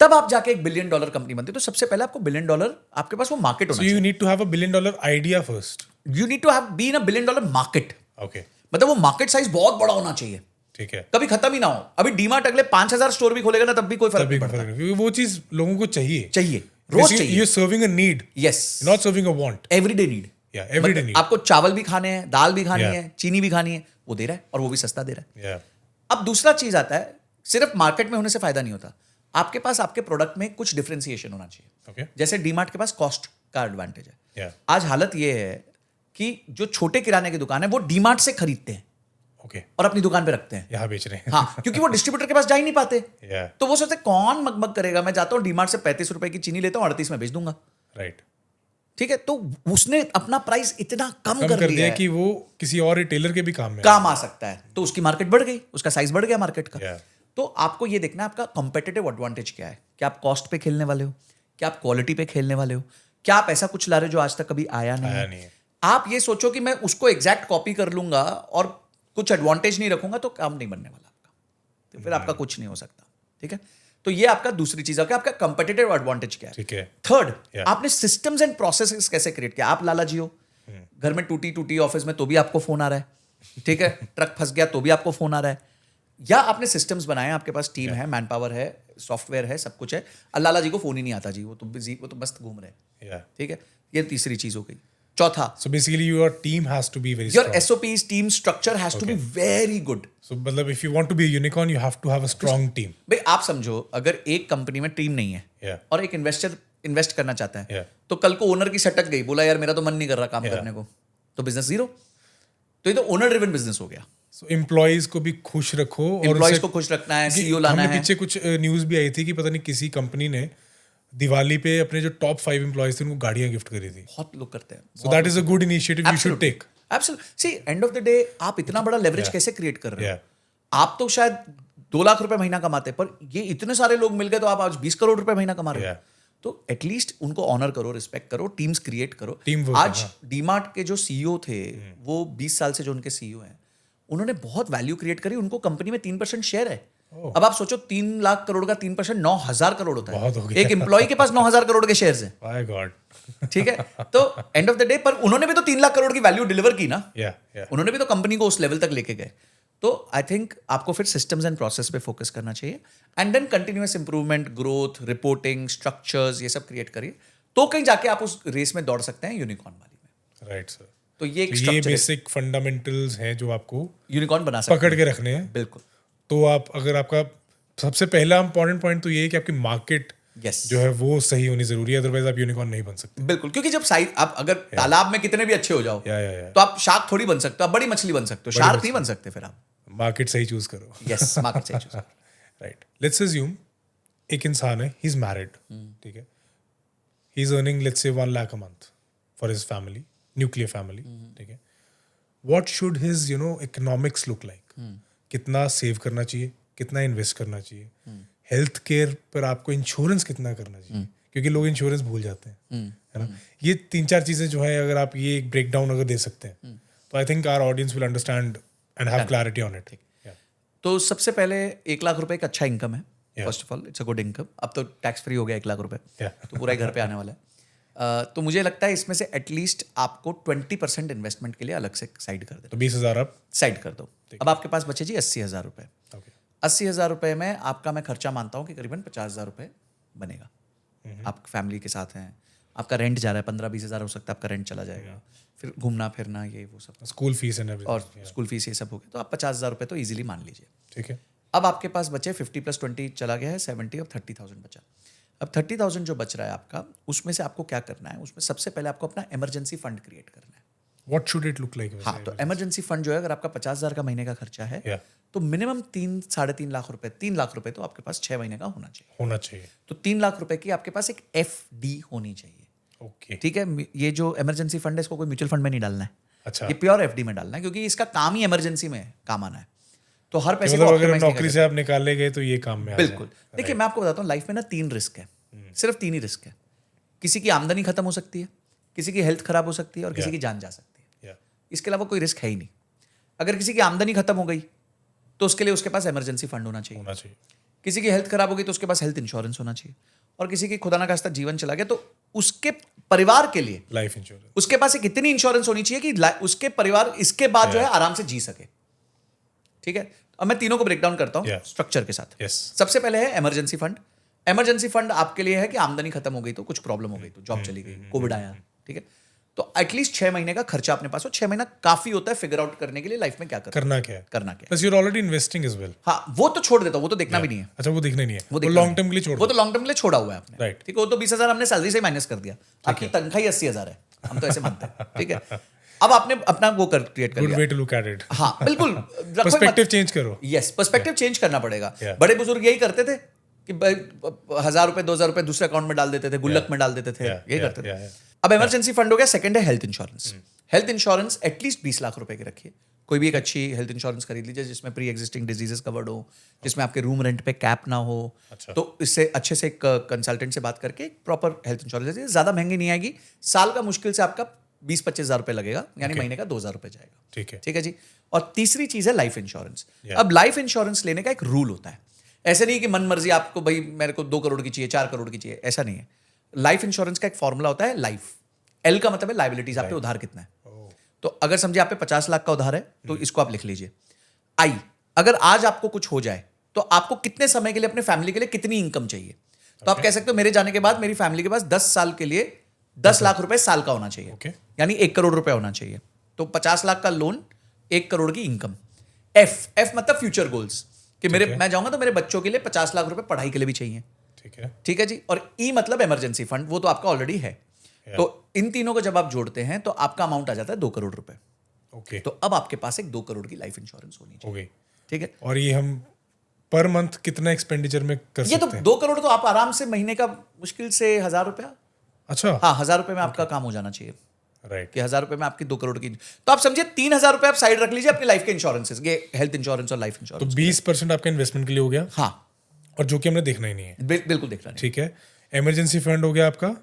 तब आप जाके $1 बिलियन कंपनी बनती है। तो सबसे पहले आपको $1 बिलियन आपके पास वो मार्केट होना चाहिए। You need to have a $1 billion idea first. You need to have be in a $1 billion market. Okay. मतलब वो मार्केट साइज बहुत बड़ा होना चाहिए, ठीक है, कभी खत्म ही ना हो। अभी डीमार्ट अगले 5,000 स्टोर भी खोलेगा ना, तब भी कोई फर्क नहीं पड़ता, क्योंकि वो चीज लोगों को चाहिए रोज चाहिए। You're serving a need, yes, not serving a want. Everyday need. Yeah, everyday need. आपको चावल भी खाने हैं, दाल भी खानी Yeah. है, चीनी भी खानी है, वो दे रहा है और वो भी सस्ता दे रहा है। Yeah. अब दूसरा चीज आता है, सिर्फ मार्केट में होने से फायदा नहीं होता। आपके पास आपके प्रोडक्ट में कुछ डिफरेंशिएशन होना चाहिए। Okay. जैसे डीमार्ट के पास कॉस्ट का एडवांटेज है। Yeah. आज हालत ये है कि जो छोटे किराने की दुकान है वो डीमार्ट से खरीदते हैं Okay. और अपनी दुकान पे रखते हैं। यहाँ बेच रहे हैं। हाँ, क्योंकि वो डिस्ट्रीब्यूटर के पास जा ही नहीं पाते। Yeah. तो वो सोचते कौन मगमग करेगा, मैं जाता हूँ डीमार्ट से 35 रुपए की चीनी लेता हूँ, 38 में बेच दूंगा। Right. ठीक है, तो उसने अपना प्राइस इतना कम कम कर कर दिया दिया है कि वो किसी और रिटेलर के भी काम में काम आ सकता है, तो उसकी मार्केट बढ़ गई, उसका साइज बढ़ गया मार्केट का। Yeah. तो आपको ये देखना है आपका कॉम्पिटिटिव एडवांटेज क्या है। क्या आप कॉस्ट पे खेलने वाले हो, क्या आप क्वालिटी पे खेलने वाले हो, क्या आप ऐसा कुछ ला रहे हो जो आज तक कभी आया नहीं आया है। नहीं है। आप ये सोचो कि मैं उसको एग्जैक्ट कॉपी कर लूंगा और कुछ एडवांटेज नहीं रखूंगा तो काम नहीं बनने वाला आपका, तो फिर आपका कुछ नहीं हो सकता। ठीक है, तो ये आपका दूसरी चीज है कि आपका कंपेटिटिव एडवांटेज क्या है। ठीक है। Third, Yeah. आपने सिस्टम्स एंड प्रोसेसेस कैसे क्रिएट किया। आप लाला जी हो, घर में टूटी टूटी ऑफिस में तो भी आपको फोन आ रहा है। ठीक है, ट्रक फंस गया तो भी आपको फोन आ रहा है। या आपने सिस्टम्स बनाए, आपके पास टीम है, मैन पावर है, सॉफ्टवेयर है, सब कुछ है। लाला जी को फोन ही नहीं आता जी, वो तो बिजी, वो तो मस्त घूम रहे हैं। Yeah. ठीक है, ये तीसरी चीज हो गई। चौथा, So basically your team has to be very your strong. SOPs team structure has to be very good. So मतलब if you want to be a unicorn, you have to have a strong team. भाई आप समझो, अगर एक company में team नहीं है Yeah. और एक इन्वेस्टर इन्वेस्ट करना चाहता है, Yeah. तो कल को ओनर की सटक गई, बोला यार मेरा तो मन नहीं कर रहा काम करने को, तो बिजनेस जीरो। तो ये तो ओनर ड्रिवन बिजनेस हो गया। So employees को भी खुश रखो और एम्प्लॉइज उनसे- को खुश रखना है, क्योंकि सीईओ लाना हमने है। पीछे कुछ न्यूज भी आई थी कि पता नहीं किसी कंपनी ने दिवाली पे अपने जो टॉप 5 एम्प्लॉयज थे उनको गाड़ियां गिफ्ट करी थी। बहुत लोग करते हैं। So that is a good initiative you should take. Absolutely. See end of the day आप इतना बड़ा लेवरेज कैसे क्रिएट कर रहे हो। Yeah. आप तो शायद 2 लाख रुपए महीना कमाते, पर ये इतने सारे लोग मिल गए तो आप आज 20 करोड़ रुपए महीना कमा रहे हो। Yeah. तो एटलीस्ट उनको ऑनर करो, रिस्पेक्ट करो, टीम्स क्रिएट करो। Teamwork, आज हाँ। डीमार्ट के जो सीईओ थे, वो 20 साल से जो उनके सीईओ हैं, उन्होंने बहुत वैल्यू क्रिएट करी। उनको कंपनी में 3% शेयर है। अब आप सोचो 3 लाख करोड़ का 3% 9,000 करोड़ होता बहुत हो है। गया। एक एम्प्लॉय के पास 9,000 करोड़ के शेयर्स हैं। My God. ठीक है, तो एंड ऑफ द डे पर उन्होंने भी तो 3 लाख करोड़ की वैल्यू डिलीवर की ना। Yeah. Yeah. उन्होंने भी तो कंपनी को उस लेवल तक लेके गए। तो आई थिंक आपको फिर सिस्टम्स एंड प्रोसेस पे फोकस करना चाहिए and then continuous improvement, growth, reporting, structures, ये सब क्रिएट करिए, तो कहीं जाके आप उस रेस में दौड़ सकते हैं यूनिकॉर्न वाली में। Right sir. तो ये एक तो ये स्ट्रक्चर बेसिक फंडामेंटल्स हैं जो आपको यूनिकॉर्न बना सकते पकड़ के रखने हैं। हैं। बिल्कुल। तो आप अगर आपका सबसे पहला इंपॉर्टेंट पॉइंट तो ये है कि आपकी मार्केट यस, जो है वो सही होनी जरूरी है, अदरवाइज आप यूनिकॉर्न नहीं बन सकते। बिल्कुल। क्योंकि जब साइज आप अगर तालाब में कितने भी अच्छे हो जाओ, या तो आप शार्क थोड़ी बन सकते हो, आप बड़ी मछली बन सकते हो, शार्क नहीं बन सकते फिर आप। मार्केट सही चूज करो। यस, मार्केट से चूज। राइट, लेट्स अज्यूम एक इंसान है, ही इज मैरिड, ठीक है, he is earning let's say 1 lakh a month for his family, nuclear family, ठीक है। What should his economics look like? कितना सेव करना चाहिए, कितना इन्वेस्ट करना चाहिए, हेल्थ केयर पर आपको इंश्योरेंस कितना करना चाहिए, क्योंकि लोग इंश्योरेंस भूल जाते हैं, है ना। ये 3-4 चीजें जो है, अगर आप ये एक ब्रेक डाउन अगर दे सकते हैं, तो I think our audience will understand and have clarity on it. तो सबसे पहले 1 लाख रुपए एक अच्छा इनकम है। Yeah. First of all it's a good income. अब तो टैक्स फ्री हो गया 1 लाख रुपए, Yeah. तो पूरा ही घर पे आने वाला है। तो मुझे लगता है इसमें से एटलीस्ट आपको 20% इन्वेस्टमेंट के लिए अलग से साइड कर दे, तो 20,000 आप साइड कर दो। अब आपके पास बचे जी 80,000 रुपए। okay. 80,000 रुपए में आपका मैं खर्चा मानता हूँ कि करीबन 50,000 रुपए बनेगा। आप फैमिली के साथ हैं, आपका रेंट जा रहा है 15-20 हज़ार हो सकता है आपका रेंट चला जाएगा, फिर घूमना फिरना ये वो सब, स्कूल फीस एंड एवरीथिंग, और स्कूल फीस ये सब हो गया, तो आप 50,000 रुपए तो ईजिली मान लीजिए। ठीक है। अब आपके पास बचे 50 + 20 चला गया है 70, अब 30,000 बचा। अब 30,000 जो बच रहा है आपका, उसमें से आपको क्या करना है, उसमें सबसे पहले आपको अपना इमरजेंसी फंड क्रिएट करना है। What should it look like? हाँ, तो इमरजेंसी फंड जो है, अगर आपका 50,000 का महीने का खर्चा है, Yeah. तो मिनिमम 3-3.5 लाख रुपए, 3 लाख रुपए तो आपके पास 6 महीने का होना चाहिए। होना चाहिए। तो 3 लाख रुपए की आपके पास एक FD होनी चाहिए। ओके, ठीक है, ये जो इमरजेंसी फंड है इसको कोई म्यूचुअल फंड में नहीं डालना है, अच्छा। ये प्योर FD में डालना है, क्योंकि इसका काम ही इमरजेंसी में काम आना है। तो हर पैसे को मतलब अगर optimize नहीं नौकरी कर से आप निकाले गए तो ये काम में आ बिल्कुल। देखिए मैं आपको बताता हूँ, लाइफ में ना 3 रिस्क है, सिर्फ 3 ही रिस्क है। किसी की आमदनी खत्म हो सकती है, किसी की हेल्थ खराब हो सकती है, और किसी की जान जा सकती है। जाए। इसके अलावा कोई रिस्क है ही नहीं। अगर किसी की आमदनी खत्म हो गई तो उसके लिए उसके पास इमरजेंसी फंड होना चाहिए। होना चाहिए। किसी की हेल्थ खराब हो गई तो उसके पास हेल्थ इंश्योरेंस होना चाहिए, और किसी की खुदा ना खास्ता जीवन चला गया तो उसके परिवार के लिए लाइफ इंश्योरेंस। उसके पास एक इतनी इंश्योरेंस होनी चाहिए कि उसके परिवार इसके बाद जो है आराम से जी सके। ठीक है, अब मैं तीनों को ब्रेक डाउन करता हूँ Yeah. स्ट्रक्चर के साथ। यस। सबसे पहले है इमरजेंसी फंड। इमरजेंसी फंड आपके लिए है कि आमदनी खत्म हो गई तो, कुछ प्रॉब्लम हो गई तो, जॉब चली गई, कोविड आया, ठीक है, तो एटलीस्ट 6 महीने का खर्चा अपने पास हो। 6 महीना काफी होता है फिगर आउट करने के लिए लाइफ में क्या करना क्या है। करना क्या है। Plus you are already investing as well. हाँ, वो तो छोड़ देता हूँ, वो तो देखना भी नहीं है। अच्छा, वो देखना नहीं है, वो देखना लॉन्ग टर्म के लिए छोड़ वो तो लॉन्ग टर्म के लिए छोड़ा हुआ है आपने, राइट। ठीक है। वो तो 20,000 हमने सैलरी से माइनस कर दिया, आपकी तनख्वाही 80,000 है, हम तो ऐसे मानते हैं, ठीक है। अब आपने अपना वो क्रिएट कर गुड लिया। Way to look at it. हाँ बिल्कुल, पर्सपेक्टिव चेंज करो। यस, पर्सपेक्टिव चेंज करना पड़ेगा। बड़े बुजुर्ग यही करते थे कि 1,000 रुपए 2,000 रुपए दूसरे अकाउंट में डाल देते थे, गुल्लक में डाल देते थे, यही करते थे। अब इमरजेंसी फंड हो गया। सेकंड है health insurance. Health insurance at least 20 lakh रुपए की रखिए। कोई भी एक अच्छी हेल्थ इंश्योरेंस खरीद लीजिए जिसमें प्री एग्जिस्टिंग डिजीजेस कवर्ड हो, जिसमें आपके रूम रेंट पे कैप ना हो। तो इससे अच्छे से एक कंसल्टेंट से बात करके एक प्रॉपर हेल्थ इंश्योरेंस लीजिए। ज्यादा महंगी नहीं आएगी, साल का मुश्किल से आपका 20-25 हजार रुपए लगेगा, यानी महीने का 2,000 रुपए जाएगा। ठीक है जी। और तीसरी चीज है लाइफ इंश्योरेंस। अब लाइफ इंश्योरेंस लेने का एक रूल होता है, ऐसे नहीं कि मन मर्जी आपको भाई मेरे को 2 करोड़ की चाहिए, 4 करोड़ की चाहिए, ऐसा नहीं है। लाइफ इंश्योरेंस का एक फॉर्मूला होता है लाइफ। एल का मतलब है लाइबिलिटीज, आप पे उधार कितना है। तो अगर समझिए आप पे 50 लाख का उधार है तो इसको आप लिख लीजिए। आई, अगर आज आपको कुछ हो जाए तो आपको कितने समय के लिए अपने फैमिली के लिए कितनी इनकम चाहिए। तो आप कह सकते हो मेरे जाने के बाद मेरी फैमिली के पास 10 साल के लिए 10 लाख रुपए साल का होना चाहिए, यानी 1 करोड़ रुपए होना चाहिए। तो 50 लाख का लोन, 1 करोड़ की इनकम। एफ मतलब फ्यूचर गोल्स, कि मैं जाऊंगा तो मेरे बच्चों के लिए 50 लाख रुपए पढ़ाई के लिए भी चाहिए। ठीक है जी। और ई मतलब इमरजेंसी फंड, वो तो आपका ऑलरेडी है। तो इन तीनों को जब आप जोड़ते हैं तो आपका अमाउंट आ जाता है 2 करोड़ रुपए। तो अब आपके पास एक 2 करोड़ की लाइफ इंश्योरेंस होनी चाहिए। ठीक है। और ये हम पर मंथ कितना एक्सपेंडिचर में कर सकते हैं? ये तो 2 करोड़ तो आप आराम से महीने का मुश्किल से 1,000 रुपया। अच्छा, हाँ, 1,000 रुपए में आपका काम हो जाना चाहिए। राइट। कि 1,000 रुपए में आपकी 2 करोड़ की, तो आप समझिए 3,000 रुपए आप साइड रख लीजिए अपनी लाइफ के इंश्योरेंसेस, ये हेल्थ इंश्योरेंस और लाइफ तो इंश्योरेंस। 20% आपका इन्वेस्टमेंट के लिए हो गया। हाँ, और जो कि हमने देखना ही नहीं है। बिल्कुल देखना नहीं। ठीक है। इमरजेंसी फंड हो गया आपका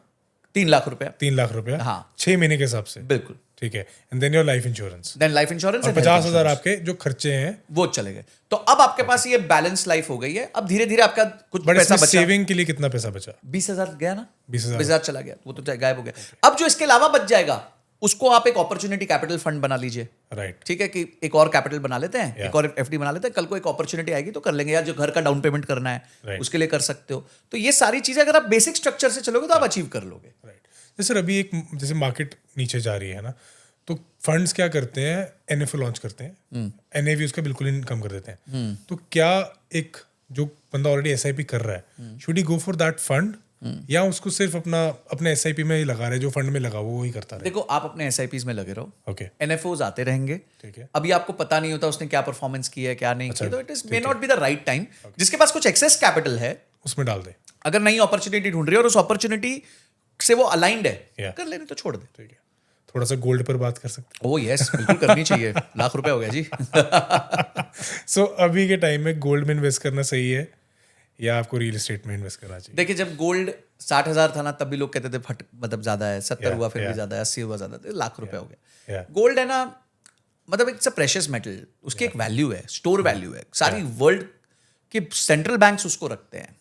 3 लाख रुपया। 3 लाख रुपया, हाँ। 6 महीने के हिसाब से। बिल्कुल। ठीक है। And then your life insurance. Then life insurance और 50,000 आपके जो खर्चे हैं वो चले गए। तो अब आपके पास ये बैलेंस लाइफ हो गई है। अब धीरे धीरे आपका कुछ बट पैसा इसमें बचा। सेविंग के लिए कितना पैसा बचा? 20,000 गया ना, 20,000 चला गया, वो तो गायब हो गया। अब जो इसके अलावा बच जाएगा उसको आप एक अपॉर्चुनिटी कैपिटल फंड बना लीजिए। राइट। ठीक है, कि एक और कैपिटल बना लेते हैं, एक और एफडी बना लेते हैं, कल को एक अपॉर्चुनिटी आएगी तो कर लेंगे, या जो घर का डाउन पेमेंट करना है उसके लिए कर सकते हो। तो ये सारी चीजें अगर आप बेसिक स्ट्रक्चर से चलोगे तो आप अचीव कर लोगे। राइट। जैसे अभी एक जैसे मार्केट नीचे जा रही है ना, तो फंड्स क्या करते हैं, एनएफओ लॉन्च करते हैं, एनएवी उसका बिल्कुल ही कम कर देते हैं। तो क्या एक जो बंदा ऑलरेडी एसआईपी कर रहा है, should he go for that fund, या उसको सिर्फ अपने एसआईपी में ही लगा रहे, जो फंड में लगा वो ही करता रहे? देखो, आप अपने एसआईपीज में लगे रहो, ओके, एनएफओज आते रहेंगे। ठीक है। अभी आपको पता नहीं होता उसने क्या परफॉर्मेंस की है क्या नहीं की, तो it is may not be the right time. जिसके पास कुछ एक्सेस कैपिटल है उसमें डाल दे। अगर नई अपॉर्चुनिटी ढूंढ रही है और उस अपॉर्चुनिटी से वो अलाइंड है, कर लेने तो छोड़ दे। ठीक है। थोड़ा सा गोल्ड पर बात कर सकते हैं? ओह यस, बिल्कुल करनी चाहिए। लाख रुपए हो गया जी। सो अभी के टाइम में गोल्ड में इन्वेस्ट करना सही है या आपको रियल एस्टेट में इन्वेस्ट करना चाहिए? देखिए, जब गोल्ड 60,000 था ना, तब भी लोग कहते थे फट मतलब ज्यादा है, 70 हुआ फिर भी ज्यादा है, 80 हुआ ज्यादा, लाख रुपए हो गया। गोल्ड है ना, मतलब इट्स अ प्रेशियस मेटल, उसकी एक वैल्यू है, स्टोर वैल्यू है, सारी वर्ल्ड के सेंट्रल बैंक्स उसको रखते हैं।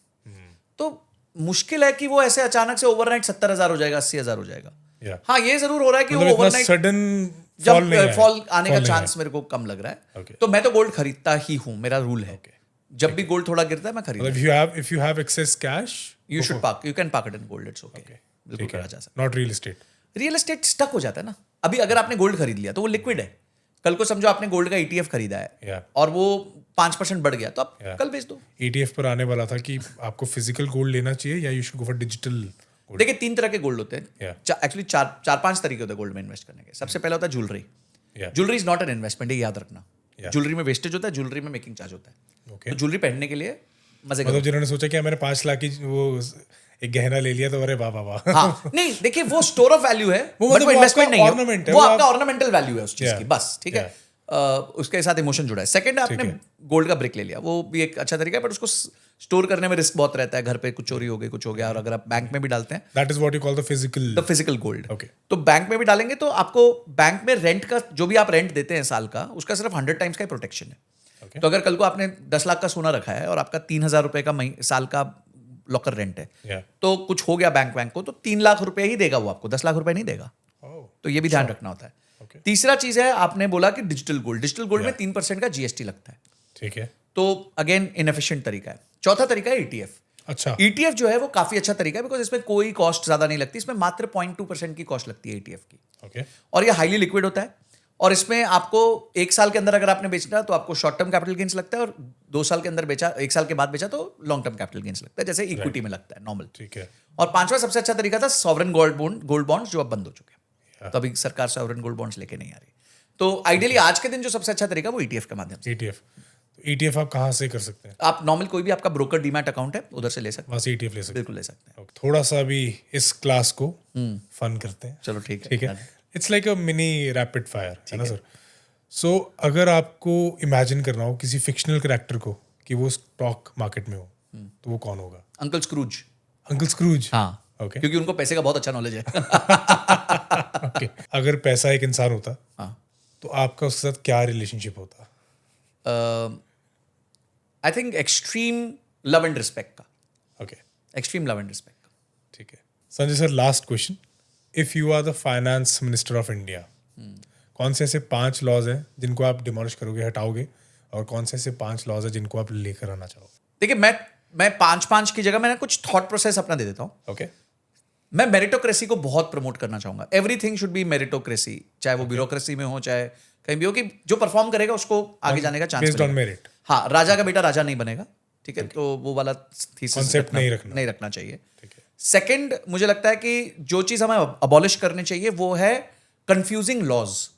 तो मुश्किल है कि वो ऐसे अचानक से ओवरनाइट 70,000 हो जाएगा, 80,000 हो जाएगा। हाँ, ये जरूर हो रहा है कि वो ओवरनाइट सडन फॉल आने का चांस मेरे को कम लग रहा है। तो मैं तो गोल्ड खरीदता ही हूँ, मेरा रूल है। जब भी गोल्ड थोड़ा गिरता है मैं खरीदता हूँ। if you have excess cash, you can park it in gold, it's okay. बिल्कुल करा जा सकता है। Not real estate. Real estate stuck हो जाता है ना। अभी अगर आपने गोल्ड खरीद लिया तो वो लिक्विड है। कल को समझो आपने गोल्ड का ETF खरीदा है और वो 5% बढ़ गया तो आप कल बेच दो। ETF पर आने वाला था कि आपको फिजिकल गोल्ड लेना चाहिए या you should go for digital gold. देखिए, 3 तरह के गोल्ड होते हैं। एक्चुअली 4-5 तरीके होते हैं गोल्ड में इन्वेस्ट करने के। सबसे पहला होता है jewellery. Jewellery is not an investment, ये याद रखना। ज्वेलरी में वेस्टेज होता है, ज्वेलरी में मेकिंग चार्ज होता है। तो ज्वेलरी पहनने के लिए मजे का, मतलब जिन्होंने सोचा कि मैंने 5 लाख की वो एक गहना ले लिया तो अरे वाह वाह वाह। हाँ, नहीं देखिए, वो स्टोर ऑफ वैल्यू है, वो बट वो इन्वेस्टमेंट नहीं है, वो आपका ऑर्नामेंटल वैल्यू है उस चीज की, बस। ठीक है, उसके साथ इमोशन जुड़ा है। सेकंड, आपने गोल्ड का ब्रिक ले लिया, वो भी एक अच्छा तरीका है, बट उसको स्टोर करने में रिस्क बहुत रहता है। घर पे कुछ चोरी हो गई, कुछ हो गया, और अगर आप बैंक में भी डालते हैं, that is what you call the physical gold. Okay. तो बैंक में भी डालेंगे तो आपको बैंक में रेंट का, जो भी आप रेंट देते हैं साल का, उसका सिर्फ 100 टाइम्स का ही प्रोटेक्शन है। तो अगर कल को आपने 10 लाख का सोना रखा है और आपका 3,000 रुपए का साल का लॉकर रेंट है, तो कुछ हो गया बैंक को, तो 3 लाख रुपए ही देगा वो आपको, 10 लाख रुपए नहीं देगा। तो ये भी ध्यान रखना होता है। तीसरा चीज है, आपने बोला कि डिजिटल गोल्ड में 3% का GST लगता है। ठीक है। तो अगेन इनएफिशिएंट तरीका है। चौथा तरीका है ETF। अच्छा। ETF जो है वो काफी अच्छा तरीका है, बिकॉज इसमें कोई कॉस्ट ज्यादा नहीं लगती, इसमें मात्र 0.2% की कॉस्ट लगती है ETF की। ओके और ये हाईली लिक्विड होता है और इसमें आपको 1 साल के अंदर अगर आपने बेचना तो आपको शॉर्ट टर्म कैपिटल गेन्स लगता है और 2 साल के अंदर बेचा 1 साल के बाद बेचा तो लॉन्ग टर्म कैपिटल गेन्स लगता है, जैसे इक्विटी में लगता है नॉर्मल। ठीक है। और पांचवा सबसे अच्छा तरीका था सॉवरेन गोल्ड बॉन्ड्स, जो अब बंद हो चुके हैं। तो अभी सरकार सॉवरेन गोल्ड बॉन्ड्स लेके नहीं आ रही। तो आइडियली आज के दिन जो सबसे अच्छा तरीका वो ईटीएफ के माध्यम से। ETF, ETF आप कहाँ से कर सकते हैं? आप नॉर्मल कोई भी आपका ब्रोकर डीमैट अकाउंट है उधर से ले सकते वहाँ से ETF ले सकते हैं, बिल्कुल ले सकते हैं। हैं। थोड़ा सा अभी इस क्लास को फन करते हैं। चलो ठीक है। ठीक है, it's like a mini rapid fire, है ना सर? सो अगर आपको इमेजिन करना हो किसी फिक्शनल कैरेक्टर को कि वो स्टॉक मार्केट में हो, तो वो कौन होगा? Uncle Scrooge. Uncle Scrooge? हाँ, ओके। क्योंकि उनको पैसे का बहुत अच्छा नॉलेज है। ओके, अगर पैसा एक इंसान होता हाँ, तो आपका उसके साथ क्या रिलेशनशिप होता? I think extreme love and respect का। Okay, extreme love and respect का। ठीक है। Sanjay sir, last question, if you are the finance minister of India, कौन से ऐसे 5 लॉज हैं जिनको आप डिमोलिश करोगे, हटाओगे, और कौन से ऐसे 5 लॉज हैं जिनको आप लेकर आना चाहोगे? देखिए, मैं 5 की जगह मैंने कुछ थॉट प्रोसेस अपना दे देता हूँ। ओके। मैं मेरिटोक्रेसी को बहुत प्रमोट करना चाहूंगा। एवरीथिंग शुड बी मेरिटोक्रेसी, चाहे वो ब्यूरोक्रेसी में हो चाहे कहीं भी हो, कि जो परफॉर्म करेगा उसको आगे जाने का चांस बेस्ड ऑन मेरिट। हाँ, राजा का बेटा राजा नहीं बनेगा, ठीक है? तो वो वाला थीसिस कॉन्सेप्ट नहीं रखना चाहिए। ठीक है। सेकंड, मुझे लगता है कि जो चीज हमें अबॉलिश करनी चाहिए वो है कंफ्यूजिंग लॉज।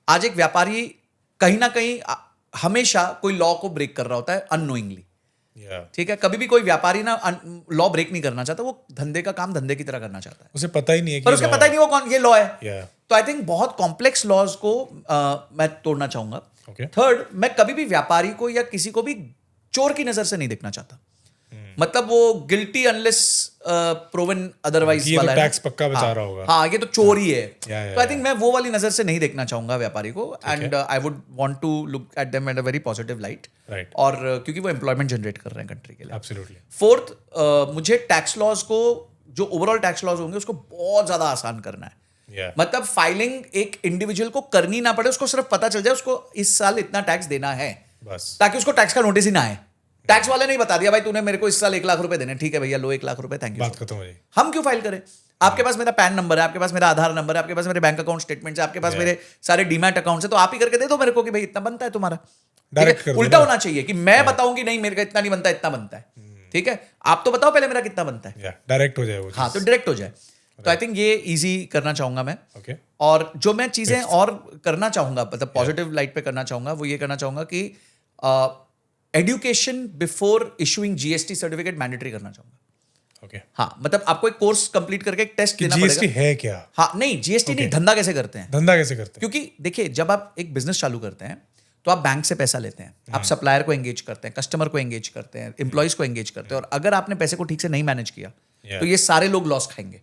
आज एक व्यापारी कहीं ना कहीं हमेशा कोई लॉ को ब्रेक कर रहा होता है अननोइंगली, ठीक है? कभी भी कोई व्यापारी ना लॉ ब्रेक नहीं करना चाहता, वो धंधे का काम धंधे की तरह करना चाहता है। उसे पता ही नहीं है कि पर उसके पता ही नहीं वो कौन ये लॉ है। Yeah. तो आई थिंक बहुत कॉम्प्लेक्स लॉज को मैं तोड़ना चाहूंगा। Okay. थर्ड, मैं कभी भी व्यापारी को या किसी को भी चोर की नजर से नहीं देखना चाहता। मतलब वो गिल्टी अनलेस प्रूवन अदरवाइज ये वाला तो है। टैक्स पक्का बचा रहा होगा। हाँ, ये तो चोर ही है। Yeah, तो आई थिंक मैं वो वाली नजर से नहीं देखना चाहूंगा व्यापारी को, and I would want to look at them at a very positive light. Right, और क्योंकि वो एम्प्लॉयमेंट जनरेट कर रहे हैं कंट्री के लिए। एब्सोल्युटली। फोर्थ, मुझे टैक्स लॉज को, जो ओवरऑल टैक्स लॉज होंगे उसको बहुत ज्यादा आसान करना है। मतलब फाइलिंग एक इंडिविजुअल को करनी ना पड़े, उसको सिर्फ पता चल जाए उसको इस साल इतना टैक्स देना है, बस, ताकि उसको टैक्स का नोटिस ही ना आए। टैक्स वाले नहीं बता दिया भाई तूने मेरे को इस साल 1 लाख रुपए देने, ठीक है भैया लो 1 लाख रुपए, थैंक यू। बात खत्म हो जाएगी। हम क्यों फाइल करें? आपके पास मेरा पैन नंबर है, आपके पास मेरा आधार नंबर है, आपके पास मेरे बैंक अकाउंट स्टेटमेंट है, आपके पास मेरे सारे डीमैट अकाउंट्स है, तो आप ही करके दे दो मेरे को कि भाई इतना बनता है तुम्हारा। डायरेक्ट कर दो। उल्टा होना चाहिए कि मैं बताऊं कि नहीं मेरे का इतना नहीं बनता, इतना बनता है, ठीक है? आप तो बताओ पहले मेरा कितना बनता है। डायरेक्ट हो जाए वो। हाँ, तो डायरेक्ट हो जाए। तो आई थिंक ये इजी करना चाहूंगा मैं। ओके। और जो मैं चीजें और करना चाहूंगा, मतलब पॉजिटिव लाइट पे करना चाहूंगा, वो ये करना चाहूंगा कि education before issuing GST certificate mandatory करना चाहूंगा। ओके। हाँ, मतलब आपको एक कोर्स कंप्लीट करके एक टेस्ट देना जीएसटी पड़ेगा। है क्या? हाँ, नहीं जीएसटी नहीं, धंधा कैसे करते हैं। धंधा कैसे करते हैं? क्योंकि देखिए, जब आप एक बिजनेस चालू करते हैं तो आप बैंक से पैसा लेते हैं, आप सप्लायर को एंगेज करते हैं, कस्टमर को एंगेज करते हैं, एम्प्लॉइज को एंगेज करते हैं, और अगर आपने पैसे को ठीक से नहीं मैनेज किया तो ये सारे लोग लॉस खाएंगे।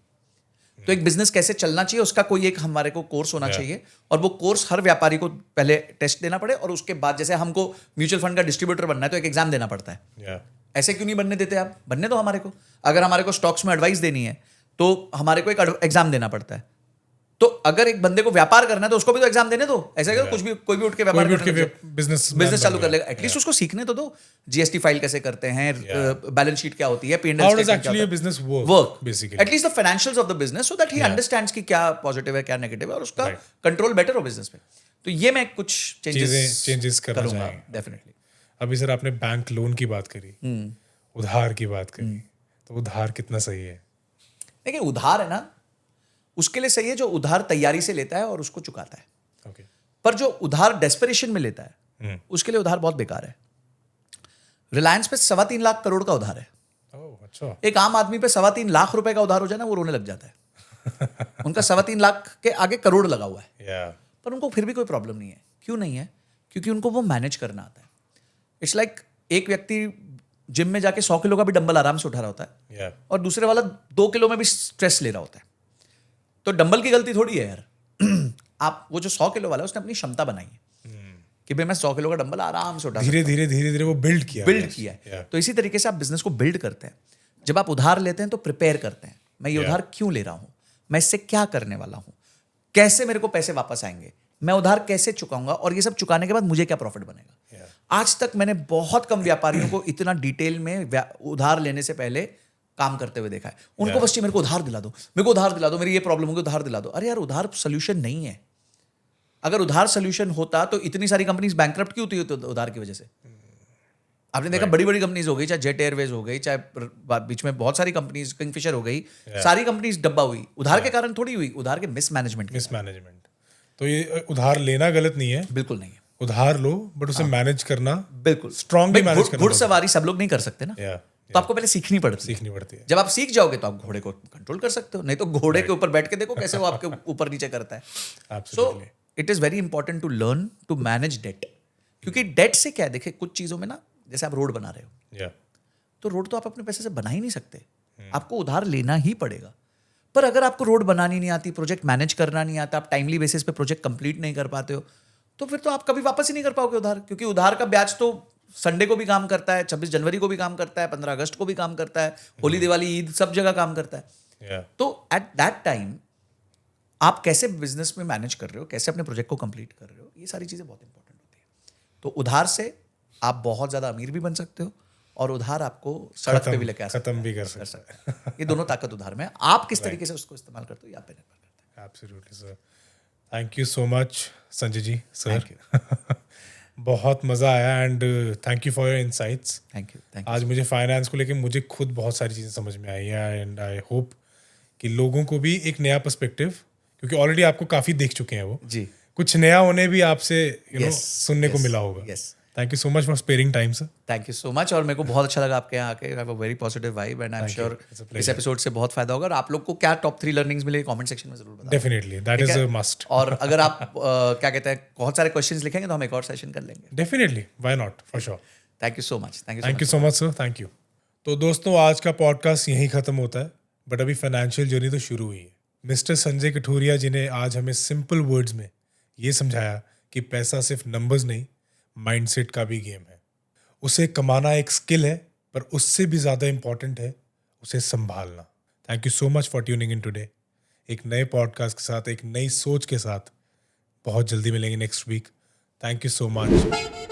तो एक बिजनेस कैसे चलना चाहिए उसका कोई एक हमारे को कोर्स होना चाहिए, और वो कोर्स हर व्यापारी को पहले टेस्ट देना पड़े, और उसके बाद जैसे हमको म्यूचुअल फंड का डिस्ट्रीब्यूटर बनना है तो एक एग्जाम देना पड़ता है। ऐसे क्यों नहीं बनने देते आप? बनने दो हमारे को। अगर हमारे को स्टॉक्स में एडवाइस देनी है तो हमारे को एक एग्जाम देना पड़ता है। तो अगर एक बंदे को व्यापार करना है तो उसको भी तो एग्जाम देने दो। ऐसा क्या कुछ भी कोई भी उठ के व्यापार बिजनेस चालू कर लेगा, एटलीस्ट उसको सीखने तो दो। जीएसटी फाइल कैसे करते हैं, बैलेंस शीट क्या होती है, P&L How does actually a business work basically? At least the financials of the business, so that he understands कि क्या पॉजिटिव है क्या नेगेटिव है, और उसका कंट्रोल बेटर हो बिजनेस में। तो ये मैं कुछ चेंजेस करूंगा डेफिनेटली। अभी सर आपने बैंक लोन की बात करी, उधार की बात करी, तो उधार कितना सही है? देखिए, उधार है ना, उसके लिए सही है जो उधार तैयारी से लेता है और उसको चुकाता है। Okay. पर जो उधार डेस्परेशन में लेता है उसके लिए उधार बहुत बेकार है। रिलायंस पे 3.25 लाख करोड़ का उधार है। अच्छा। एक आम आदमी पे 3.25 लाख रुपए का उधार हो जाए ना, वो रोने लग जाता है। उनका 3.25 लाख के आगे करोड़ लगा हुआ है, पर उनको फिर भी कोई प्रॉब्लम नहीं है। क्यों नहीं है? क्योंकि उनको वो मैनेज करना आता है। इट्स लाइक एक व्यक्ति जिम में जाके 100 किलो का भी डंबल आराम से उठा रहा होता है, और दूसरे वाला 2 किलो में भी स्ट्रेस ले रहा होता है। तो डंबल की गलती थोड़ी है यार। आप वो जो 100 किलो वाला है उसने अपनी क्षमता बनाई है कि भाई मैं 100 किलो का डंबल आराम से उठा, धीरे धीरे वो बिल्ड किया है। तो इसी तरीके से आप बिजनेस को बिल्ड करते हैं। जब आप उधार लेते हैं तो प्रिपेयर करते हैं, मैं ये उधार क्यों ले रहा हूं, मैं इससे क्या करने वाला हूं, कैसे मेरे को पैसे वापस आएंगे, मैं उधार कैसे चुकाऊंगा, और ये सब चुकाने के बाद मुझे क्या प्रॉफिट बनेगा। आज तक मैंने बहुत कम व्यापारियों को इतना डिटेल में उधार लेने से पहले काम करते हुए देखा है, उनको बस चाहिए मेरे को उधार दिला दो, मेरे को उधार दिला दो, मेरी ये प्रॉब्लम होगी, उधार दिला दो। अरे यार, उधार सोल्यूशन नहीं है। अगर उधार सोल्यूशन होता तो इतनी सारी कंपनीज बैंकक्रप्ट क्यों होती उधार की वजह से? आपने देखा बड़ी बड़ी कंपनीज हो गई, चाहे जेट एयरवेज हो गई, चाहे बीच में बहुत सारी कंपनीज, किंगफिशर हो गई, सारी कंपनीज डब्बा हुई। उधार के कारण थोड़ी हुई, उधार के मिसमैनेजमेंट। तो ये उधार लेना गलत नहीं है, बिल्कुल नहीं है। उधार लो, बट उसे मैनेज करना, बिल्कुल स्ट्रांगली मैनेज करना। घुड़सवारी सब लोग नहीं कर सकते ना, तो आपको पहले सीखनी पड़ती है। जब आप सीख जाओगे तो आप घोड़े को कंट्रोल कर सकते हो, नहीं तो घोड़े के ऊपर बैठ के देखो कैसे वो आपके ऊपर नीचे करता है। So it is very important to learn to manage debt, क्योंकि डेट से क्या है, देखिए कुछ चीजों में ना, जैसे आप रोड बना रहे हो, तो रोड तो आप अपने पैसे से बना ही नहीं सकते, आपको उधार लेना ही पड़ेगा। पर अगर आपको रोड बनानी नहीं आती, प्रोजेक्ट मैनेज करना नहीं आता, आप टाइमली बेसिस पे प्रोजेक्ट कंप्लीट नहीं कर पाते हो, तो फिर तो आप कभी वापस ही नहीं कर पाओगे उधार, क्योंकि उधार का ब्याज तो संडे को भी काम करता है, 26 जनवरी को भी काम करता है, 15 अगस्त को भी काम करता है, होली, दिवाली, ईद, सब जगह काम करता है। तो एट दैट टाइम आप कैसे बिजनेस में मैनेज कर रहे हो, कैसे अपने प्रोजेक्ट को कंप्लीट कर रहे हो, ये सारी चीजें बहुत इंपॉर्टेंट होती है। तो उधार से आप बहुत ज्यादा अमीर भी बन सकते हो, और उधार आपको सड़क पे भी लेके आ सकता है, खत्म भी कर सकते हैं। ये दोनों ताकत उधार में है। आप किस तरीके से उसको इस्तेमाल करते हो, यहाँ पे निर्भर करता है। Absolutely sir, thank you so much Sanjay ji sir. बहुत मज़ा आया, and thank you for your insights. Thank you. आज मुझे फाइनेंस को लेके मुझे खुद बहुत सारी चीज़ें समझ में आई है, एंड आई होप कि लोगों को भी एक नया पर्सपेक्टिव, क्योंकि ऑलरेडी आपको काफ़ी देख चुके हैं वो जी, कुछ नया उन्हें भी आपसे सुनने को मिला होगा। Yes, thank you so much for sparing time sir. Thank you so much. और मेरे को बहुत अच्छा लगा आपके यहाँ आके, I have a very positive vibe, and I am sure इस एपिसोड से बहुत फायदा होगा। और आप लोग को क्या टॉप 3 लर्निंग्स मिले, कमेंट सेक्शन में जरूर बताओ। Definitely, that is a must. और अगर आप क्या कहते हैं, बहुत सारे क्वेश्चंस लिखेंगे तो हम एक और सेशन कर लेंगे। Definitely, why not, for sure. Thank you so much. Thank you so much sir, thank you. तो दोस्तों, आज का पॉडकास्ट यहीं खत्म होता है, बट अभी फाइनेंशियल जर्नी तो शुरू हुई है। मिस्टर संजय कठुरिया जी ने आज हमें सिंपल वर्ड्स में ये समझाया कि पैसा सिर्फ नंबर्स नहीं, माइंडसेट का भी गेम है। उसे कमाना एक स्किल है, पर उससे भी ज़्यादा इम्पॉर्टेंट है उसे संभालना। Thank you so much for tuning in today. एक नए पॉडकास्ट के साथ, एक नई सोच के साथ बहुत जल्दी मिलेंगे next week. Thank you so much.